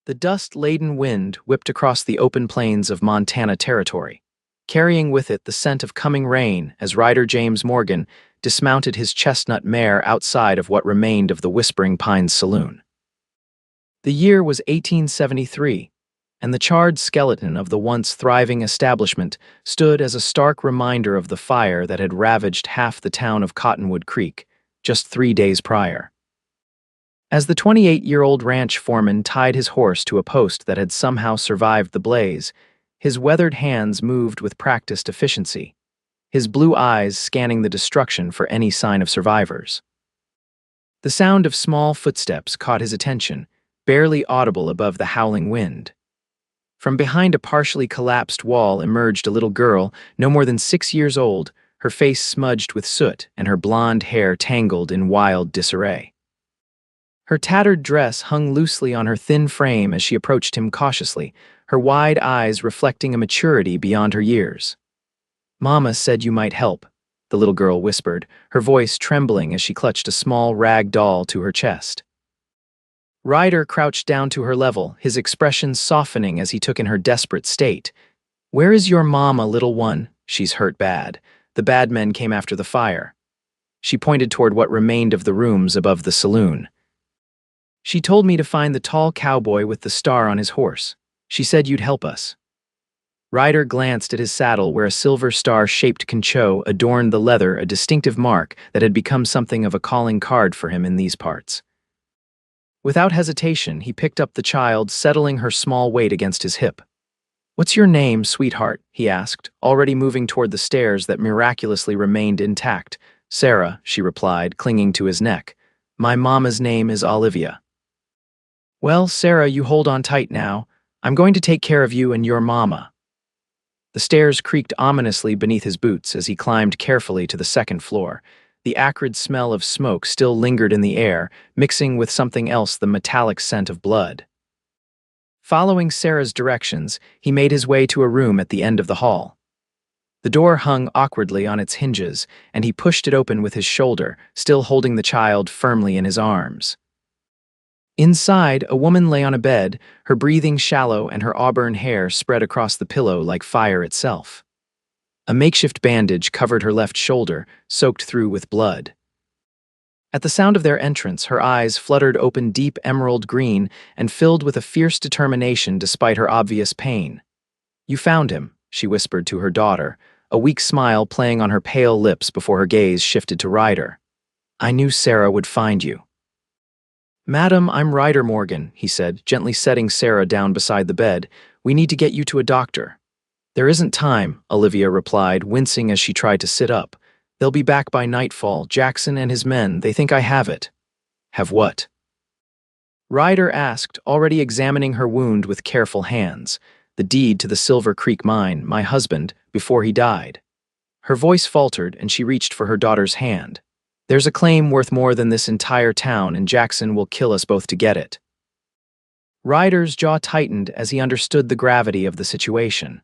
The dust-laden wind whipped across the open plains of Montana Territory, carrying with it the scent of coming rain as rider James Morgan dismounted his chestnut mare outside of what remained of the Whispering Pines saloon. The year was 1873, and the charred skeleton of the once thriving establishment stood as a stark reminder of the fire that had ravaged half the town of Cottonwood Creek just 3 days prior. As the 28-year-old ranch foreman tied his horse to a post that had somehow survived the blaze, his weathered hands moved with practiced efficiency, his blue eyes scanning the destruction for any sign of survivors. The sound of small footsteps caught his attention, barely audible above the howling wind. From behind a partially collapsed wall emerged a little girl, no more than 6 years old, her face smudged with soot and her blonde hair tangled in wild disarray. Her tattered dress hung loosely on her thin frame as she approached him cautiously, her wide eyes reflecting a maturity beyond her years. "Mama said you might help," the little girl whispered, her voice trembling as she clutched a small rag doll to her chest. Ryder crouched down to her level, his expression softening as he took in her desperate state. "Where is your mama, little one? She's hurt bad. The bad men came after the fire." She pointed toward what remained of the rooms above the saloon. "She told me to find the tall cowboy with the star on his horse. She said you'd help us." Ryder glanced at his saddle where a silver star-shaped concho adorned the leather, a distinctive mark that had become something of a calling card for him in these parts. Without hesitation, he picked up the child, settling her small weight against his hip. "What's your name, sweetheart?" he asked, already moving toward the stairs that miraculously remained intact. "Sarah," she replied, clinging to his neck. "My mama's name is Olivia." "Well, Sarah, you hold on tight now. I'm going to take care of you and your mama." The stairs creaked ominously beneath his boots as he climbed carefully to the second floor. The acrid smell of smoke still lingered in the air, mixing with something else, the metallic scent of blood. Following Sarah's directions, he made his way to a room at the end of the hall. The door hung awkwardly on its hinges, and he pushed it open with his shoulder, still holding the child firmly in his arms. Inside, a woman lay on a bed, her breathing shallow and her auburn hair spread across the pillow like fire itself. A makeshift bandage covered her left shoulder, soaked through with blood. At the sound of their entrance, her eyes fluttered open deep emerald green and filled with a fierce determination despite her obvious pain. "You found him," she whispered to her daughter, a weak smile playing on her pale lips before her gaze shifted to Ryder. "I knew Sarah would find you." "Madam, I'm Ryder Morgan," he said, gently setting Sarah down beside the bed. "We need to get you to a doctor." "There isn't time," Olivia replied, wincing as she tried to sit up. "They'll be back by nightfall. Jackson and his men, they think I have it." "Have what?" Ryder asked, already examining her wound with careful hands. "The deed to the Silver Creek mine, my husband, before he died." Her voice faltered and she reached for her daughter's hand. "There's a claim worth more than this entire town, and Jackson will kill us both to get it." Ryder's jaw tightened as he understood the gravity of the situation.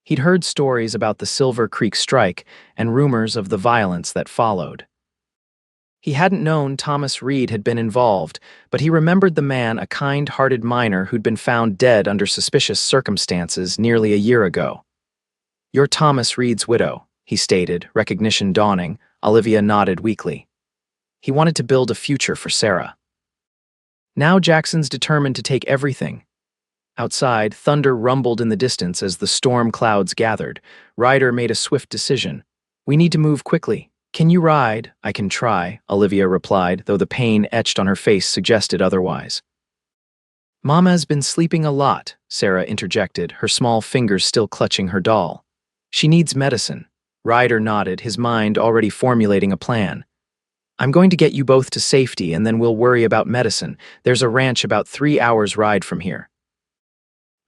He'd heard stories about the Silver Creek strike and rumors of the violence that followed. He hadn't known Thomas Reed had been involved, but he remembered the man, a kind-hearted miner who'd been found dead under suspicious circumstances nearly a year ago. "You're Thomas Reed's widow," he stated, recognition dawning. Olivia nodded weakly. He wanted to build a future for Sarah. Now Jackson's determined to take everything. Outside, thunder rumbled in the distance as the storm clouds gathered. Ryder made a swift decision. "We need to move quickly. Can you ride?" "I can try," Olivia replied, though the pain etched on her face suggested otherwise. "Mama's been sleeping a lot," Sarah interjected, her small fingers still clutching her doll. "She needs medicine." Ryder nodded, his mind already formulating a plan. "I'm going to get you both to safety and then we'll worry about medicine. There's a ranch about 3 hours' ride from here."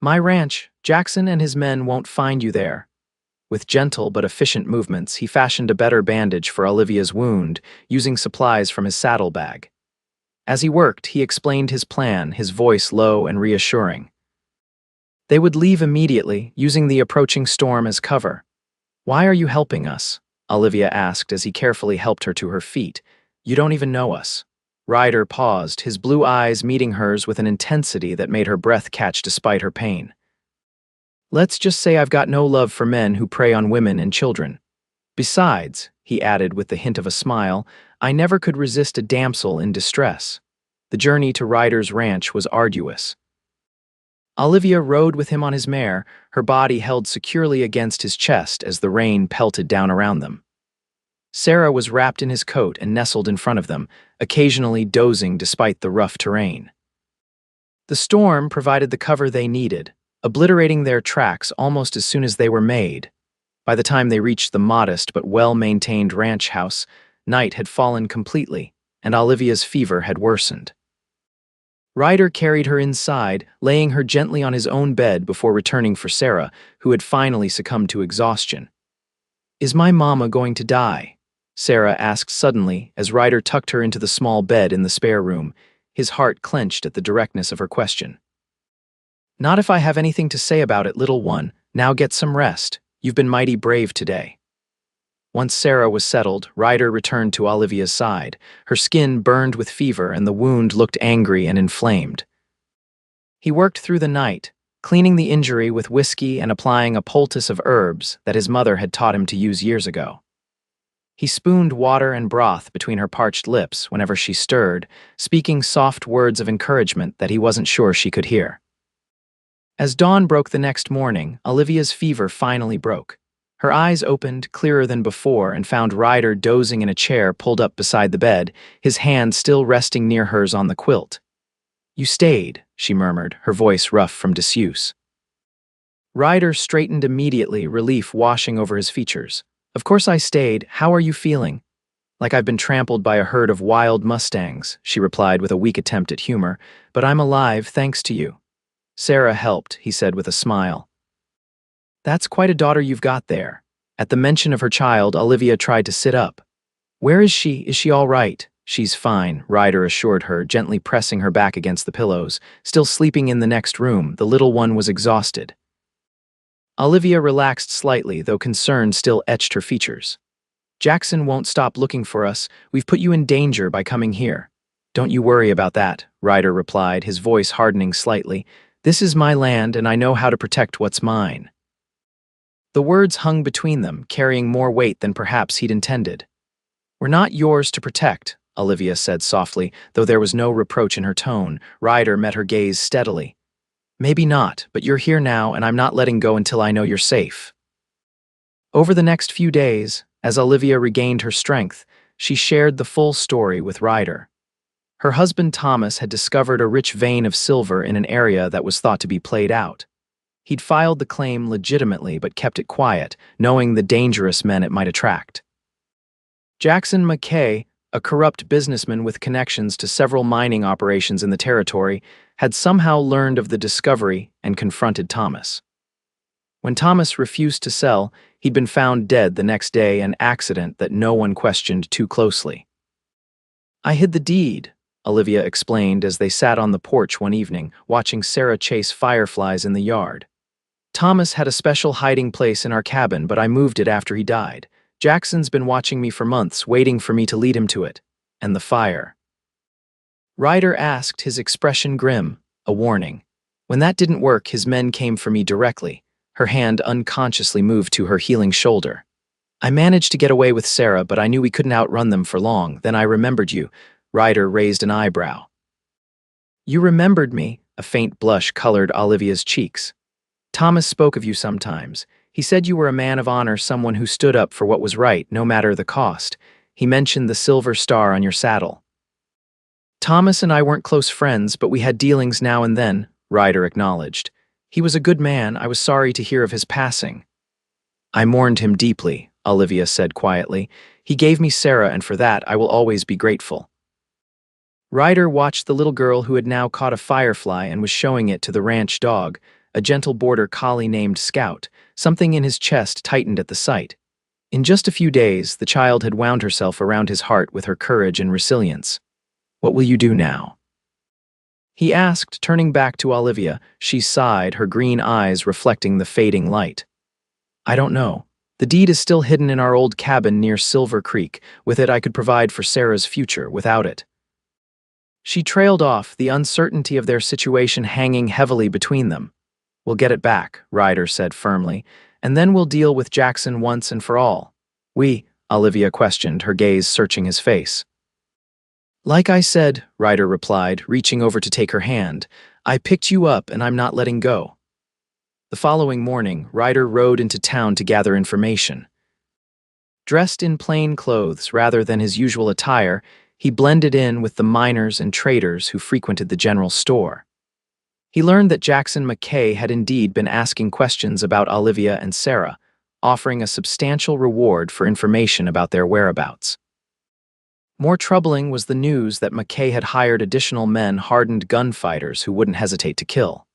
"My ranch. Jackson and his men won't find you there." With gentle but efficient movements, he fashioned a better bandage for Olivia's wound, using supplies from his saddlebag. As he worked, he explained his plan, his voice low and reassuring. They would leave immediately, using the approaching storm as cover. "Why are you helping us?" Olivia asked as he carefully helped her to her feet. "You don't even know us." Ryder paused, his blue eyes meeting hers with an intensity that made her breath catch despite her pain. Let's just say I've got no love for men who prey on women and children. Besides, he added with the hint of a smile, I never could resist a damsel in distress. The journey to Ryder's ranch was arduous. Olivia rode with him on his mare, her body held securely against his chest as the rain pelted down around them. Sarah was wrapped in his coat and nestled in front of them, occasionally dozing despite the rough terrain. The storm provided the cover they needed, obliterating their tracks almost as soon as they were made. By the time they reached the modest but well-maintained ranch house, night had fallen completely, and Olivia's fever had worsened. Ryder carried her inside, laying her gently on his own bed before returning for Sarah, who had finally succumbed to exhaustion. Is my mama going to die? Sarah asked suddenly as Ryder tucked her into the small bed in the spare room, his heart clenched at the directness of her question. Not if I have anything to say about it, little one. Now get some rest. You've been mighty brave today. Once Sarah was settled, Ryder returned to Olivia's side. Her skin burned with fever and the wound looked angry and inflamed. He worked through the night, cleaning the injury with whiskey and applying a poultice of herbs that his mother had taught him to use years ago. He spooned water and broth between her parched lips whenever she stirred, speaking soft words of encouragement that he wasn't sure she could hear. As dawn broke the next morning, Olivia's fever finally broke. Her eyes opened clearer than before and found Ryder dozing in a chair pulled up beside the bed, his hand still resting near hers on the quilt. You stayed, she murmured, her voice rough from disuse. Ryder straightened immediately, relief washing over his features. Of course I stayed. How are you feeling? Like I've been trampled by a herd of wild mustangs, she replied with a weak attempt at humor, but I'm alive thanks to you. Sarah helped, he said with a smile. That's quite a daughter you've got there. At the mention of her child, Olivia tried to sit up. Where is she? Is she all right? She's fine, Ryder assured her, gently pressing her back against the pillows. Still sleeping in the next room, the little one was exhausted. Olivia relaxed slightly, though concern still etched her features. Jackson won't stop looking for us. We've put you in danger by coming here. Don't you worry about that, Ryder replied, his voice hardening slightly. This is my land, and I know how to protect what's mine. The words hung between them, carrying more weight than perhaps he'd intended. We're not yours to protect, Olivia said softly, though there was no reproach in her tone. Ryder met her gaze steadily. Maybe not, but you're here now, and I'm not letting go until I know you're safe. Over the next few days, as Olivia regained her strength, she shared the full story with Ryder. Her husband Thomas had discovered a rich vein of silver in an area that was thought to be played out. He'd filed the claim legitimately but kept it quiet, knowing the dangerous men it might attract. Jackson McKay, a corrupt businessman with connections to several mining operations in the territory, had somehow learned of the discovery and confronted Thomas. When Thomas refused to sell, he'd been found dead the next day, an accident that no one questioned too closely. I hid the deed, Olivia explained as they sat on the porch one evening, watching Sarah chase fireflies in the yard. Thomas had a special hiding place in our cabin, but I moved it after he died. Jackson's been watching me for months, waiting for me to lead him to it. And the fire. Ryder asked, his expression grim, a warning. When that didn't work, his men came for me directly. Her hand unconsciously moved to her healing shoulder. I managed to get away with Sarah, but I knew we couldn't outrun them for long. Then I remembered you. Ryder raised an eyebrow. You remembered me? A faint blush colored Olivia's cheeks. Thomas spoke of you sometimes. He said you were a man of honor, someone who stood up for what was right, no matter the cost. He mentioned the silver star on your saddle. Thomas and I weren't close friends, but we had dealings now and then, Ryder acknowledged. He was a good man. I was sorry to hear of his passing. I mourned him deeply, Olivia said quietly. He gave me Sarah, and for that I will always be grateful. Ryder watched the little girl who had now caught a firefly and was showing it to the ranch dog, a gentle border collie named Scout. Something in his chest tightened at the sight. In just a few days, the child had wound herself around his heart with her courage and resilience. What will you do now? He asked, turning back to Olivia. She sighed, her green eyes reflecting the fading light. I don't know. The deed is still hidden in our old cabin near Silver Creek. With it, I could provide for Sarah's future. Without it, She trailed off, the uncertainty of their situation hanging heavily between them. "We'll get it back," Ryder said firmly, "and then we'll deal with Jackson once and for all." Olivia questioned, her gaze searching his face. "Like I said," Ryder replied, reaching over to take her hand, "I picked you up and I'm not letting go." The following morning, Ryder rode into town to gather information. Dressed in plain clothes rather than his usual attire, he blended in with the miners and traders who frequented the general store. He learned that Jackson McKay had indeed been asking questions about Olivia and Sarah, offering a substantial reward for information about their whereabouts. More troubling was the news that McKay had hired additional men, hardened gunfighters who wouldn't hesitate to kill.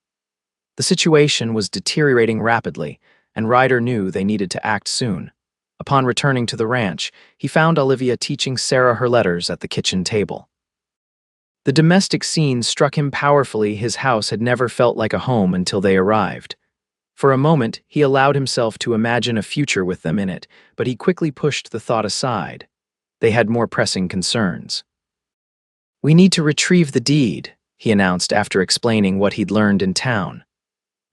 The situation was deteriorating rapidly, and Ryder knew they needed to act soon. Upon returning to the ranch, he found Olivia teaching Sarah her letters at the kitchen table. The domestic scene struck him powerfully. His house had never felt like a home until they arrived. For a moment, he allowed himself to imagine a future with them in it, but he quickly pushed the thought aside. They had more pressing concerns. "We need to retrieve the deed," he announced after explaining what he'd learned in town.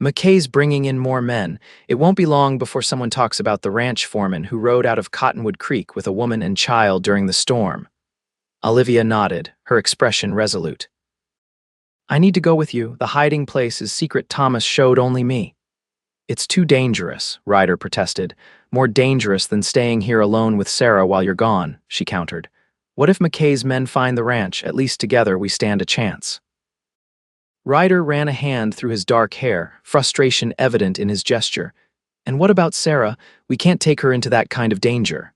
"McKay's bringing in more men. It won't be long before someone talks about the ranch foreman who rode out of Cottonwood Creek with a woman and child during the storm." Olivia nodded, her expression resolute. "I need to go with you. The hiding place is secret. Thomas showed only me." "It's too dangerous," Ryder protested. "More dangerous than staying here alone with Sarah while you're gone," she countered. "What if McKay's men find the ranch? At least together we stand a chance." Ryder ran a hand through his dark hair, frustration evident in his gesture. "And what about Sarah? We can't take her into that kind of danger."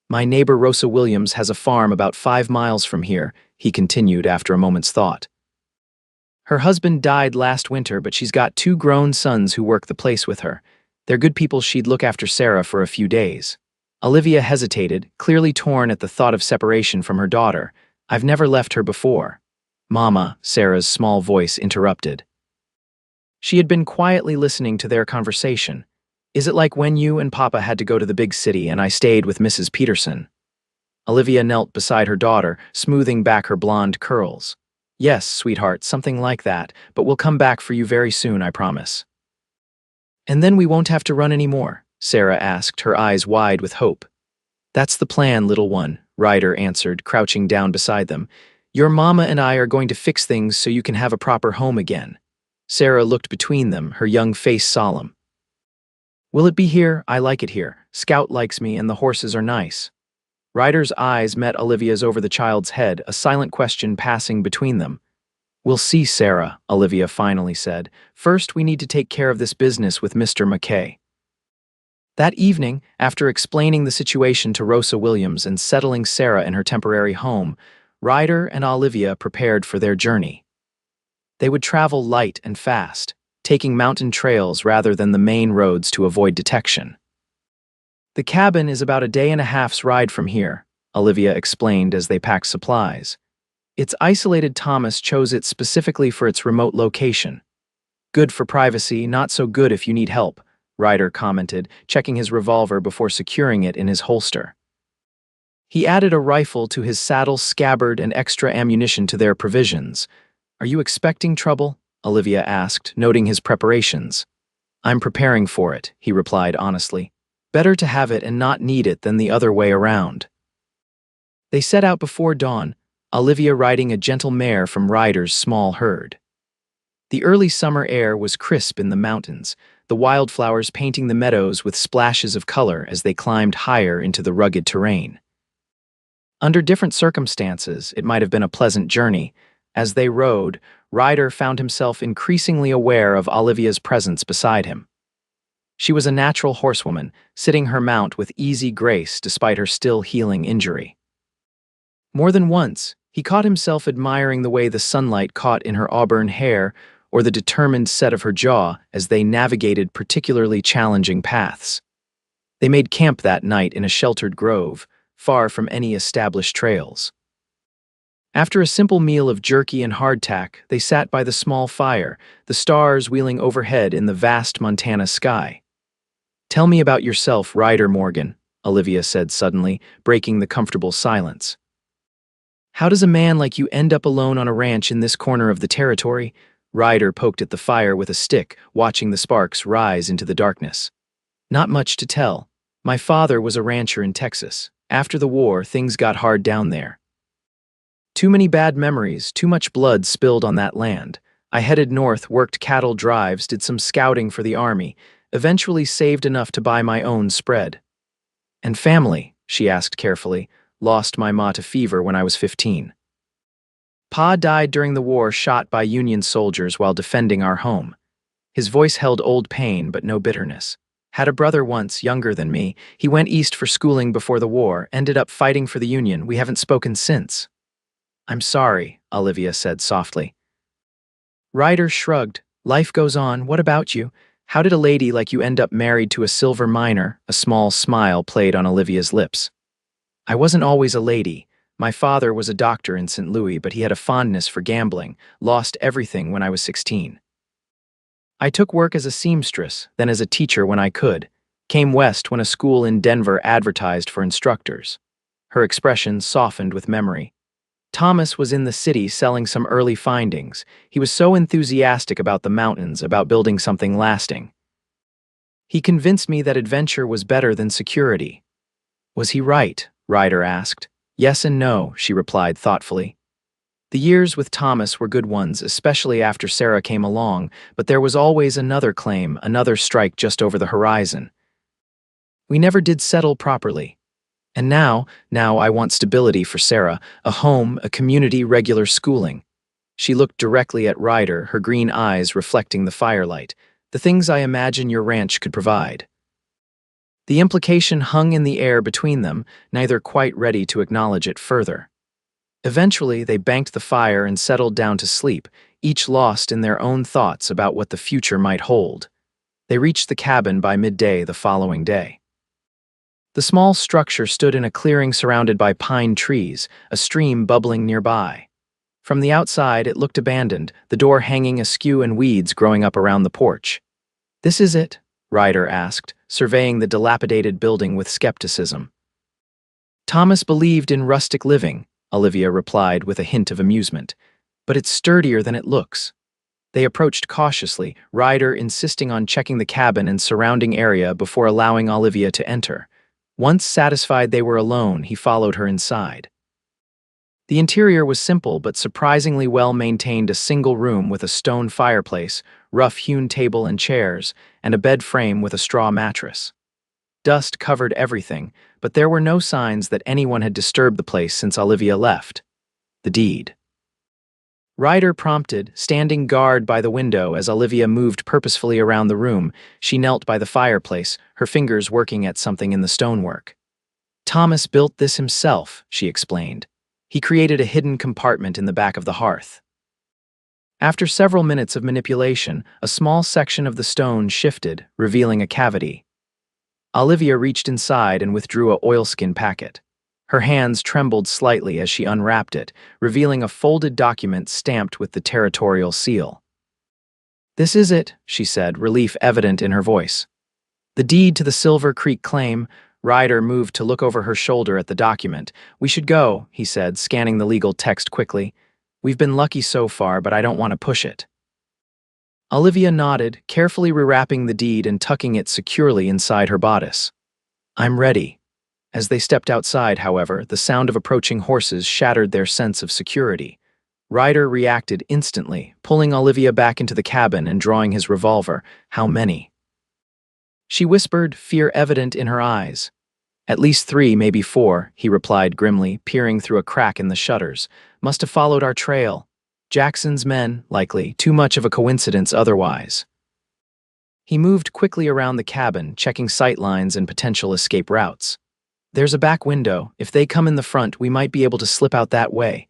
"My neighbor Rosa Williams has a farm about 5 miles from here," he continued after a moment's thought. "Her husband died last winter, but she's got 2 grown sons who work the place with her. They're good people. She'd look after Sarah for a few days." Olivia hesitated, clearly torn at the thought of separation from her daughter. "I've never left her before." "Mama," Sarah's small voice interrupted. She had been quietly listening to their conversation. "Is it like when you and Papa had to go to the big city and I stayed with Mrs. Peterson?" Olivia knelt beside her daughter, smoothing back her blonde curls. "Yes, sweetheart, something like that, but we'll come back for you very soon, I promise." "And then we won't have to run anymore?" Sarah asked, her eyes wide with hope. "That's the plan, little one," Ryder answered, crouching down beside them. "Your mama and I are going to fix things so you can have a proper home again." Sarah looked between them, her young face solemn. "Will it be here? I like it here. Scout likes me and the horses are nice." Ryder's eyes met Olivia's over the child's head, a silent question passing between them. "We'll see, Sarah," Olivia finally said. "First, we need to take care of this business with Mr. McKay." That evening, after explaining the situation to Rosa Williams and settling Sarah in her temporary home, Ryder and Olivia prepared for their journey. They would travel light and fast, taking mountain trails rather than the main roads to avoid detection. "The cabin is about a day and a half's ride from here," Olivia explained as they packed supplies. "It's isolated. Thomas chose it specifically for its remote location. Good for privacy, not so good if you need help," Ryder commented, checking his revolver before securing it in his holster. He added a rifle to his saddle, scabbard, and extra ammunition to their provisions. "Are you expecting trouble?" Olivia asked, noting his preparations. "I'm preparing for it," he replied honestly. "Better to have it and not need it than the other way around." They set out before dawn, Olivia riding a gentle mare from Ryder's small herd. The early summer air was crisp in the mountains, the wildflowers painting the meadows with splashes of color as they climbed higher into the rugged terrain. Under different circumstances, it might have been a pleasant journey. As they rode, Ryder found himself increasingly aware of Olivia's presence beside him. She was a natural horsewoman, sitting her mount with easy grace despite her still healing injury. More than once, he caught himself admiring the way the sunlight caught in her auburn hair or the determined set of her jaw as they navigated particularly challenging paths. They made camp that night in a sheltered grove, far from any established trails. After a simple meal of jerky and hardtack, they sat by the small fire, the stars wheeling overhead in the vast Montana sky. "Tell me about yourself, Ryder Morgan," Olivia said suddenly, breaking the comfortable silence. How does a man like you end up alone on a ranch in this corner of the territory? Ryder poked at the fire with a stick, watching the sparks rise into the darkness. Not much to tell. My father was a rancher in Texas. After the war, things got hard down there. Too many bad memories, too much blood spilled on that land. I headed north, worked cattle drives, did some scouting for the army, eventually saved enough to buy my own spread. And family, she asked carefully, lost my ma to fever when I was 15. Pa died during the war, shot by Union soldiers while defending our home. His voice held old pain but no bitterness. Had a brother once, younger than me. He went east for schooling before the war, ended up fighting for the Union. We haven't spoken since. I'm sorry, Olivia said softly. Ryder shrugged. Life goes on. What about you? How did a lady like you end up married to a silver miner? A small smile played on Olivia's lips. I wasn't always a lady. My father was a doctor in St. Louis, but he had a fondness for gambling, lost everything when I was 16. I took work as a seamstress, then as a teacher when I could. Came west when a school in Denver advertised for instructors. Her expression softened with memory. Thomas was in the city selling some early findings. He was so enthusiastic about the mountains, about building something lasting. He convinced me that adventure was better than security. Was he right? Ryder asked. Yes and no, she replied thoughtfully. The years with Thomas were good ones, especially after Sarah came along, but there was always another claim, another strike just over the horizon. We never did settle properly. And now I want stability for Sarah, a home, a community, regular schooling. She looked directly at Ryder, her green eyes reflecting the firelight. The things I imagine your ranch could provide. The implication hung in the air between them, neither quite ready to acknowledge it further. Eventually, they banked the fire and settled down to sleep, each lost in their own thoughts about what the future might hold. They reached the cabin by midday the following day. The small structure stood in a clearing surrounded by pine trees, a stream bubbling nearby. From the outside, it looked abandoned, the door hanging askew and weeds growing up around the porch. This is it? Ryder asked, surveying the dilapidated building with skepticism. Thomas believed in rustic living, Olivia replied with a hint of amusement. But it's sturdier than it looks. They approached cautiously, Ryder insisting on checking the cabin and surrounding area before allowing Olivia to enter. Once satisfied they were alone, he followed her inside. The interior was simple but surprisingly well maintained, a single room with a stone fireplace, rough-hewn table and chairs, and a bed frame with a straw mattress. Dust covered everything, but there were no signs that anyone had disturbed the place since Olivia left. The deed. Ryder prompted, standing guard by the window as Olivia moved purposefully around the room. She knelt by the fireplace, her fingers working at something in the stonework. Thomas built this himself, she explained. He created a hidden compartment in the back of the hearth. After several minutes of manipulation, a small section of the stone shifted, revealing a cavity. Olivia reached inside and withdrew a oilskin packet. Her hands trembled slightly as she unwrapped it, revealing a folded document stamped with the territorial seal. This is it, she said, relief evident in her voice. The deed to the Silver Creek claim. Ryder moved to look over her shoulder at the document. We should go, he said, scanning the legal text quickly. We've been lucky so far, but I don't want to push it. Olivia nodded, carefully rewrapping the deed and tucking it securely inside her bodice. I'm ready. As they stepped outside, however, the sound of approaching horses shattered their sense of security. Ryder reacted instantly, pulling Olivia back into the cabin and drawing his revolver. How many? She whispered, fear evident in her eyes. At least 3, maybe 4, he replied grimly, peering through a crack in the shutters. Must have followed our trail. Jackson's men, likely, too much of a coincidence otherwise. He moved quickly around the cabin, checking sight lines and potential escape routes. There's a back window. If they come in the front, we might be able to slip out that way.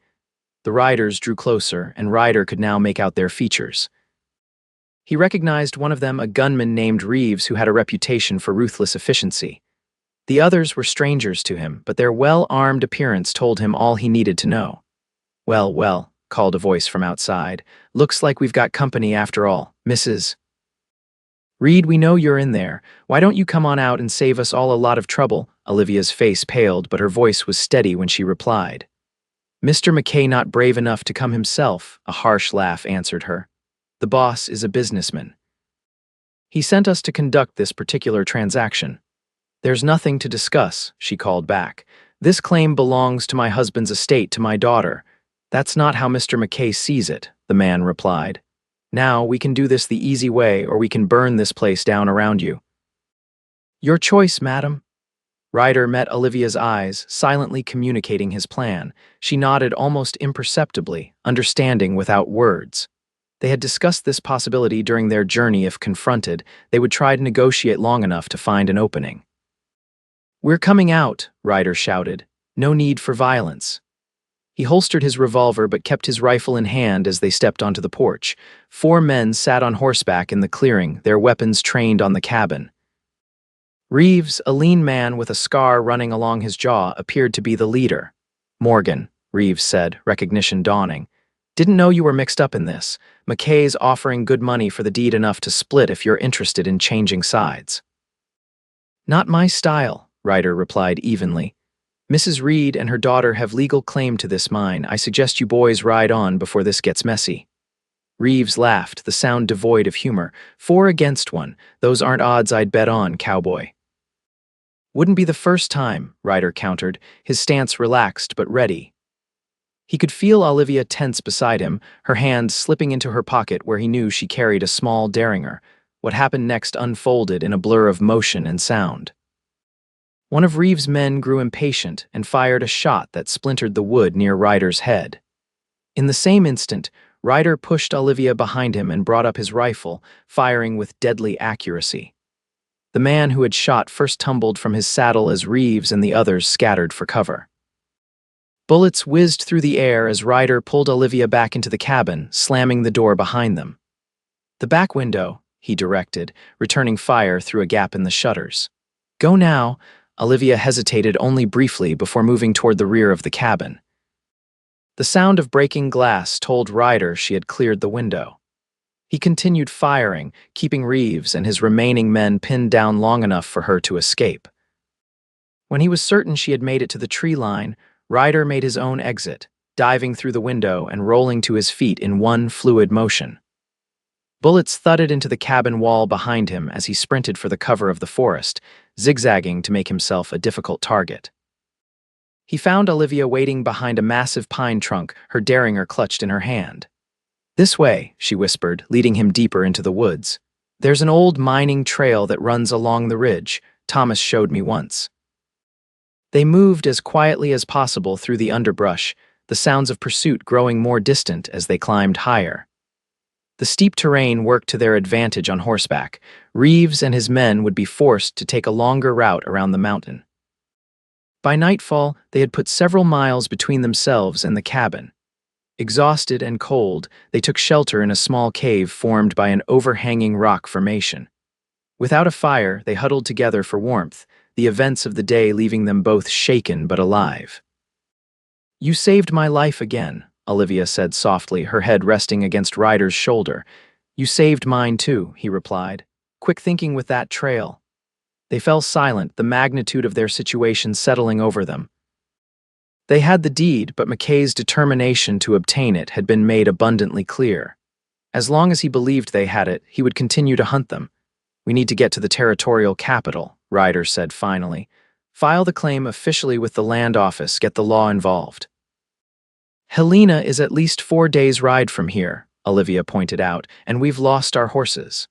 The riders drew closer, and Ryder could now make out their features. He recognized one of them, a gunman named Reeves, who had a reputation for ruthless efficiency. The others were strangers to him, but their well-armed appearance told him all he needed to know. Well, called a voice from outside. Looks like we've got company after all, Mrs. Reed, we know you're in there. Why don't you come on out and save us all a lot of trouble? Olivia's face paled, but her voice was steady when she replied. Mr. McKay not brave enough to come himself, a harsh laugh answered her. The boss is a businessman. He sent us to conduct this particular transaction. There's nothing to discuss, she called back. This claim belongs to my husband's estate to my daughter. That's not how Mr. McKay sees it, the man replied. Now we can do this the easy way, or we can burn this place down around you. Your choice, madam. Ryder met Olivia's eyes, silently communicating his plan. She nodded almost imperceptibly, understanding without words. They had discussed this possibility during their journey. If confronted, they would try to negotiate long enough to find an opening. We're coming out, Ryder shouted. No need for violence. He holstered his revolver but kept his rifle in hand as they stepped onto the porch. 4 men sat on horseback in the clearing, their weapons trained on the cabin. Reeves, a lean man with a scar running along his jaw, appeared to be the leader. Morgan, Reeves said, recognition dawning. Didn't know you were mixed up in this. McKay's offering good money for the deed enough to split if you're interested in changing sides. Not my style, Ryder replied evenly. Mrs. Reed and her daughter have legal claim to this mine. I suggest you boys ride on before this gets messy. Reeves laughed, the sound devoid of humor. 4 against 1. Those aren't odds I'd bet on, Cowboy. Wouldn't be the first time, Ryder countered, his stance relaxed but ready. He could feel Olivia tense beside him, her hand slipping into her pocket where he knew she carried a small derringer. What happened next unfolded in a blur of motion and sound. One of Reeves' men grew impatient and fired a shot that splintered the wood near Ryder's head. In the same instant, Ryder pushed Olivia behind him and brought up his rifle, firing with deadly accuracy. The man who had shot first tumbled from his saddle as Reeves and the others scattered for cover. Bullets whizzed through the air as Ryder pulled Olivia back into the cabin, slamming the door behind them. The back window, he directed, returning fire through a gap in the shutters. Go now. Olivia hesitated only briefly before moving toward the rear of the cabin. The sound of breaking glass told Ryder she had cleared the window. He continued firing, keeping Reeves and his remaining men pinned down long enough for her to escape. When he was certain she had made it to the tree line, Ryder made his own exit, diving through the window and rolling to his feet in one fluid motion. Bullets thudded into the cabin wall behind him as he sprinted for the cover of the forest, zigzagging to make himself a difficult target. He found Olivia waiting behind a massive pine trunk, her derringer clutched in her hand. This way, she whispered, leading him deeper into the woods. There's an old mining trail that runs along the ridge. Thomas showed me once. They moved as quietly as possible through the underbrush, the sounds of pursuit growing more distant as they climbed higher. The steep terrain worked to their advantage on horseback. Reeves and his men would be forced to take a longer route around the mountain. By nightfall, they had put several miles between themselves and the cabin. Exhausted and cold, they took shelter in a small cave formed by an overhanging rock formation. Without a fire, they huddled together for warmth, the events of the day leaving them both shaken but alive. You saved my life again, Olivia said softly, her head resting against Ryder's shoulder. You saved mine too, he replied. Quick thinking with that trail. They fell silent, the magnitude of their situation settling over them. They had the deed, but McKay's determination to obtain it had been made abundantly clear. As long as he believed they had it, he would continue to hunt them. We need to get to the territorial capital, Ryder said finally. File the claim officially with the land office, get the law involved. Helena is at least 4 days' ride from here, Olivia pointed out, and we've lost our horses.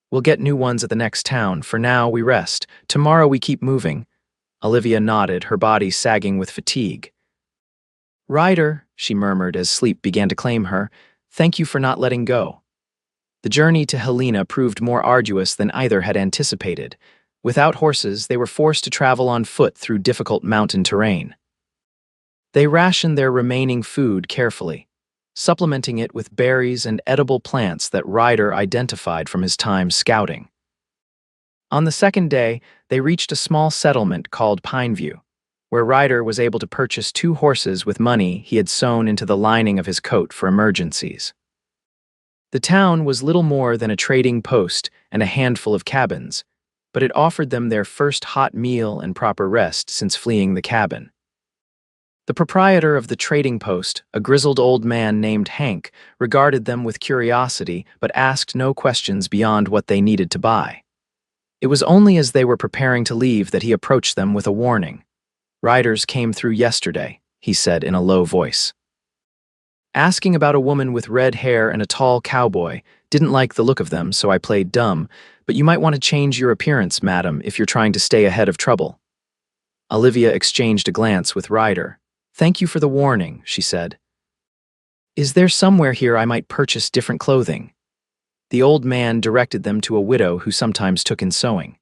We'll get new ones at the next town. For now, we rest. Tomorrow we keep moving. Olivia nodded, her body sagging with fatigue. Ryder, she murmured as sleep began to claim her, thank you for not letting go. The journey to Helena proved more arduous than either had anticipated. Without horses, they were forced to travel on foot through difficult mountain terrain. They rationed their remaining food carefully, supplementing it with berries and edible plants that Ryder identified from his time scouting. On the second day, they reached a small settlement called Pineview, where Ryder was able to purchase 2 horses with money he had sewn into the lining of his coat for emergencies. The town was little more than a trading post and a handful of cabins, but it offered them their first hot meal and proper rest since fleeing the cabin. The proprietor of the trading post, a grizzled old man named Hank, regarded them with curiosity but asked no questions beyond what they needed to buy. It was only as they were preparing to leave that he approached them with a warning. "Riders came through yesterday," he said in a low voice. "Asking about a woman with red hair and a tall cowboy. Didn't like the look of them, so I played dumb, but you might want to change your appearance, madam, if you're trying to stay ahead of trouble." Olivia exchanged a glance with Ryder. "Thank you for the warning," she said. "Is there somewhere here I might purchase different clothing?" The old man directed them to a widow who sometimes took in sewing.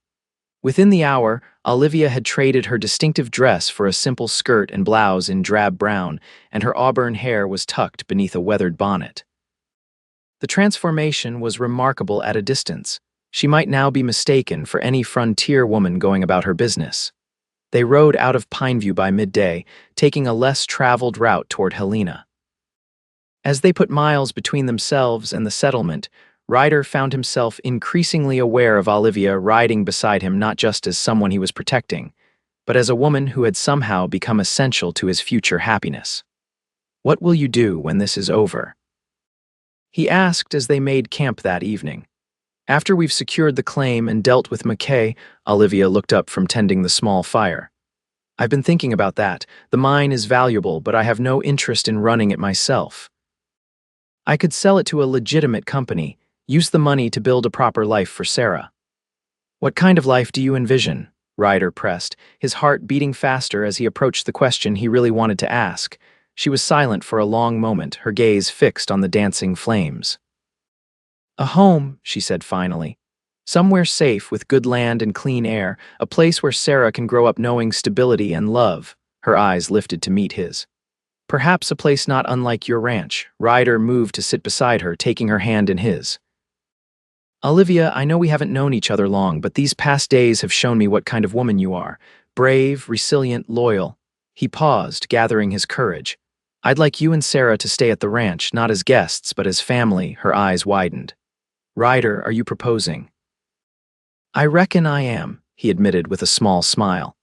Within the hour, Olivia had traded her distinctive dress for a simple skirt and blouse in drab brown, and her auburn hair was tucked beneath a weathered bonnet. The transformation was remarkable at a distance. She might now be mistaken for any frontier woman going about her business. They rode out of Pineview by midday, taking a less traveled route toward Helena. As they put miles between themselves and the settlement, Ryder found himself increasingly aware of Olivia riding beside him not just as someone he was protecting, but as a woman who had somehow become essential to his future happiness. "What will you do when this is over?" he asked as they made camp that evening. "After we've secured the claim and dealt with McKay," Olivia looked up from tending the small fire. "I've been thinking about that. The mine is valuable, but I have no interest in running it myself. I could sell it to a legitimate company, use the money to build a proper life for Sarah." "What kind of life do you envision?" Ryder pressed, his heart beating faster as he approached the question he really wanted to ask. She was silent for a long moment, her gaze fixed on the dancing flames. "A home," she said finally. "Somewhere safe with good land and clean air, a place where Sarah can grow up knowing stability and love." Her eyes lifted to meet his. "Perhaps a place not unlike your ranch." Ryder moved to sit beside her, taking her hand in his. "Olivia, I know we haven't known each other long, but these past days have shown me what kind of woman you are. Brave, resilient, loyal." He paused, gathering his courage. "I'd like you and Sarah to stay at the ranch, not as guests, but as family." Her eyes widened. "Ryder, are you proposing?" "I reckon I am," he admitted with a small smile.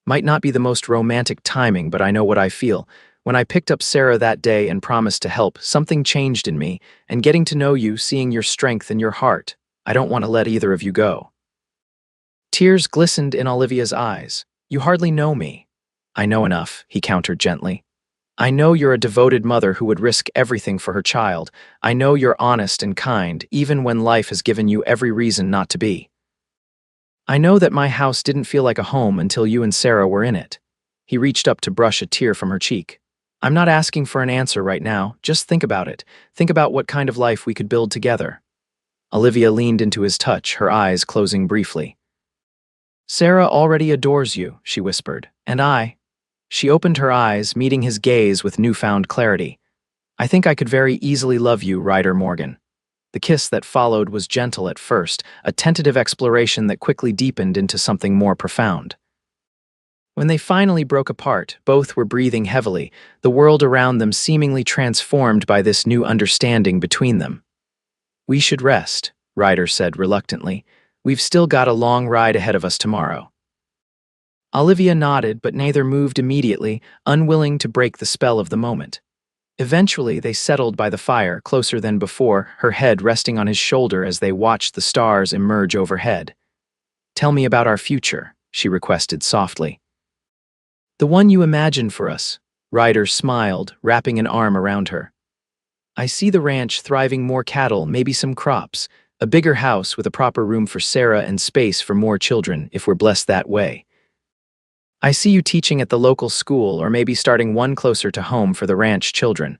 "Might not be the most romantic timing, but I know what I feel. When I picked up Sarah that day and promised to help, something changed in me, and getting to know you, seeing your strength and your heart, I don't want to let either of you go." Tears glistened in Olivia's eyes. "You hardly know me." "I know enough," he countered gently. "I know you're a devoted mother who would risk everything for her child. I know you're honest and kind, even when life has given you every reason not to be. I know that my house didn't feel like a home until you and Sarah were in it." He reached up to brush a tear from her cheek. "I'm not asking for an answer right now, just think about it. Think about what kind of life we could build together." Olivia leaned into his touch, her eyes closing briefly. "Sarah already adores you," she whispered, "and I." She opened her eyes, meeting his gaze with newfound clarity. "I think I could very easily love you, Ryder Morgan." The kiss that followed was gentle at first, a tentative exploration that quickly deepened into something more profound. When they finally broke apart, both were breathing heavily, the world around them seemingly transformed by this new understanding between them. "We should rest," Ryder said reluctantly. "We've still got a long ride ahead of us tomorrow." Olivia nodded, but neither moved immediately, unwilling to break the spell of the moment. Eventually, they settled by the fire, closer than before, her head resting on his shoulder as they watched the stars emerge overhead. "Tell me about our future," she requested softly. "The one you imagined for us." Ryder smiled, wrapping an arm around her. "I see the ranch thriving, more cattle, maybe some crops, a bigger house with a proper room for Sarah and space for more children, if we're blessed that way. I see you teaching at the local school or maybe starting one closer to home for the ranch children."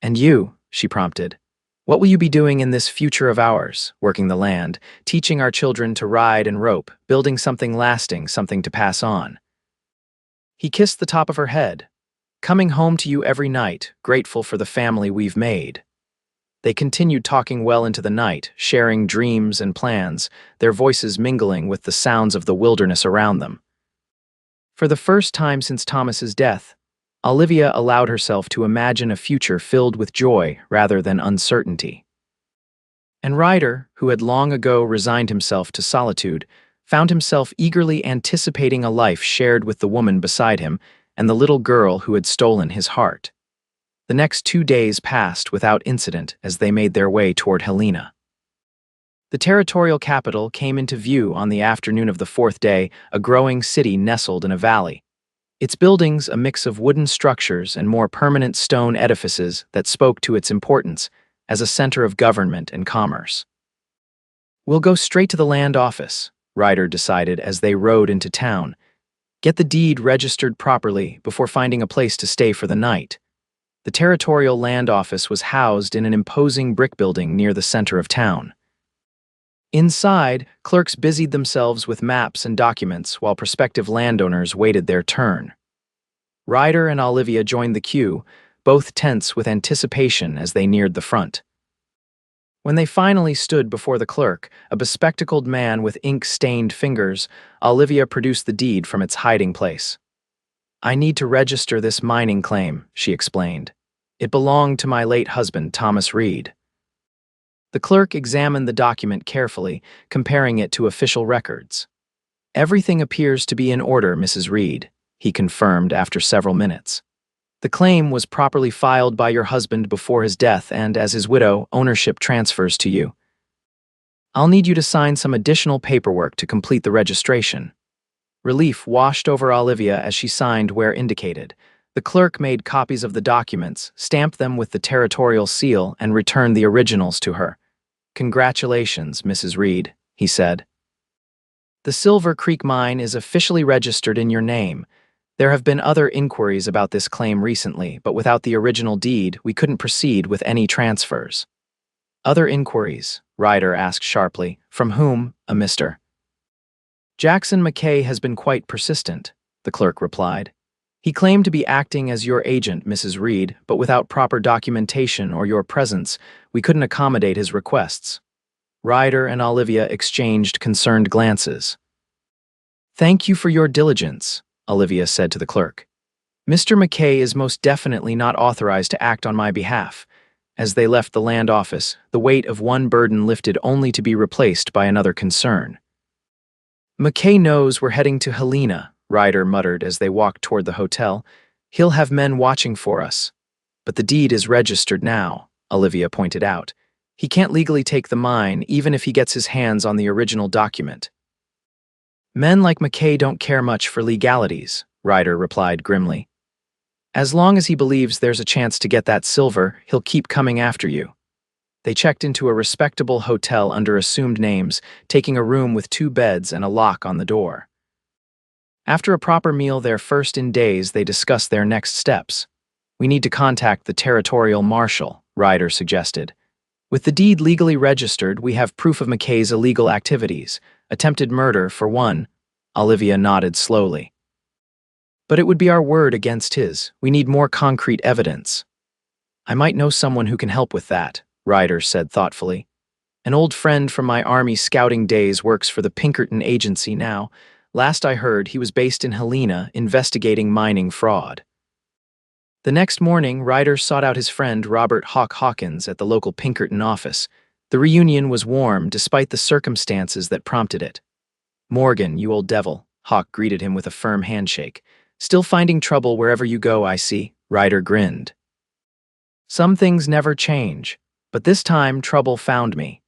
"And you," she prompted. "What will you be doing in this future of ours, working the land, teaching our children to ride and rope, building something lasting, something to pass on?" He kissed the top of her head. "Coming home to you every night, grateful for the family we've made." They continued talking well into the night, sharing dreams and plans, their voices mingling with the sounds of the wilderness around them. For the first time since Thomas's death, Olivia allowed herself to imagine a future filled with joy rather than uncertainty. And Ryder, who had long ago resigned himself to solitude, found himself eagerly anticipating a life shared with the woman beside him and the little girl who had stolen his heart. The next 2 days passed without incident as they made their way toward Helena. The territorial capital came into view on the afternoon of the fourth day, a growing city nestled in a valley. Its buildings a mix of wooden structures and more permanent stone edifices that spoke to its importance as a center of government and commerce. "We'll go straight to the land office," Ryder decided as they rode into town. "Get the deed registered properly before finding a place to stay for the night." The territorial land office was housed in an imposing brick building near the center of town. Inside, clerks busied themselves with maps and documents while prospective landowners waited their turn. Ryder and Olivia joined the queue, both tense with anticipation as they neared the front. When they finally stood before the clerk, a bespectacled man with ink-stained fingers, Olivia produced the deed from its hiding place. "I need to register this mining claim," she explained. "It belonged to my late husband, Thomas Reed." The clerk examined the document carefully, comparing it to official records. "Everything appears to be in order, Mrs. Reed," he confirmed after several minutes. "The claim was properly filed by your husband before his death, and as his widow, ownership transfers to you. I'll need you to sign some additional paperwork to complete the registration." Relief washed over Olivia as she signed where indicated. The clerk made copies of the documents, stamped them with the territorial seal, and returned the originals to her. "Congratulations, Mrs. Reed," he said. "The Silver Creek mine is officially registered in your name. There have been other inquiries about this claim recently, but without the original deed, we couldn't proceed with any transfers." "Other inquiries?" Ryder asked sharply. "From whom, a Mr.?" "Jackson McKay has been quite persistent," the clerk replied. "He claimed to be acting as your agent, Mrs. Reed, but without proper documentation or your presence, we couldn't accommodate his requests." Ryder and Olivia exchanged concerned glances. "Thank you for your diligence," Olivia said to the clerk. "Mr. McKay is most definitely not authorized to act on my behalf." As they left the land office, the weight of one burden lifted only to be replaced by another concern. "McKay knows we're heading to Helena," Ryder muttered as they walked toward the hotel. "He'll have men watching for us." "But the deed is registered now," Olivia pointed out. "He can't legally take the mine, even if he gets his hands on the original document." "Men like McKay don't care much for legalities," Ryder replied grimly. "As long as he believes there's a chance to get that silver, he'll keep coming after you." They checked into a respectable hotel under assumed names, taking a room with 2 beds and a lock on the door. After a proper meal there first in days, they discussed their next steps. "We need to contact the territorial marshal," Ryder suggested. "With the deed legally registered, we have proof of McKay's illegal activities. Attempted murder, for one." Olivia nodded slowly. "But it would be our word against his. We need more concrete evidence." "I might know someone who can help with that," Ryder said thoughtfully. "An old friend from my Army scouting days works for the Pinkerton Agency now. Last I heard, he was based in Helena, investigating mining fraud." The next morning, Ryder sought out his friend Robert Hawk Hawkins at the local Pinkerton office. The reunion was warm despite the circumstances that prompted it. "Morgan, you old devil," Hawk greeted him with a firm handshake. "Still finding trouble wherever you go, I see," Ryder grinned. "Some things never change, but this time trouble found me."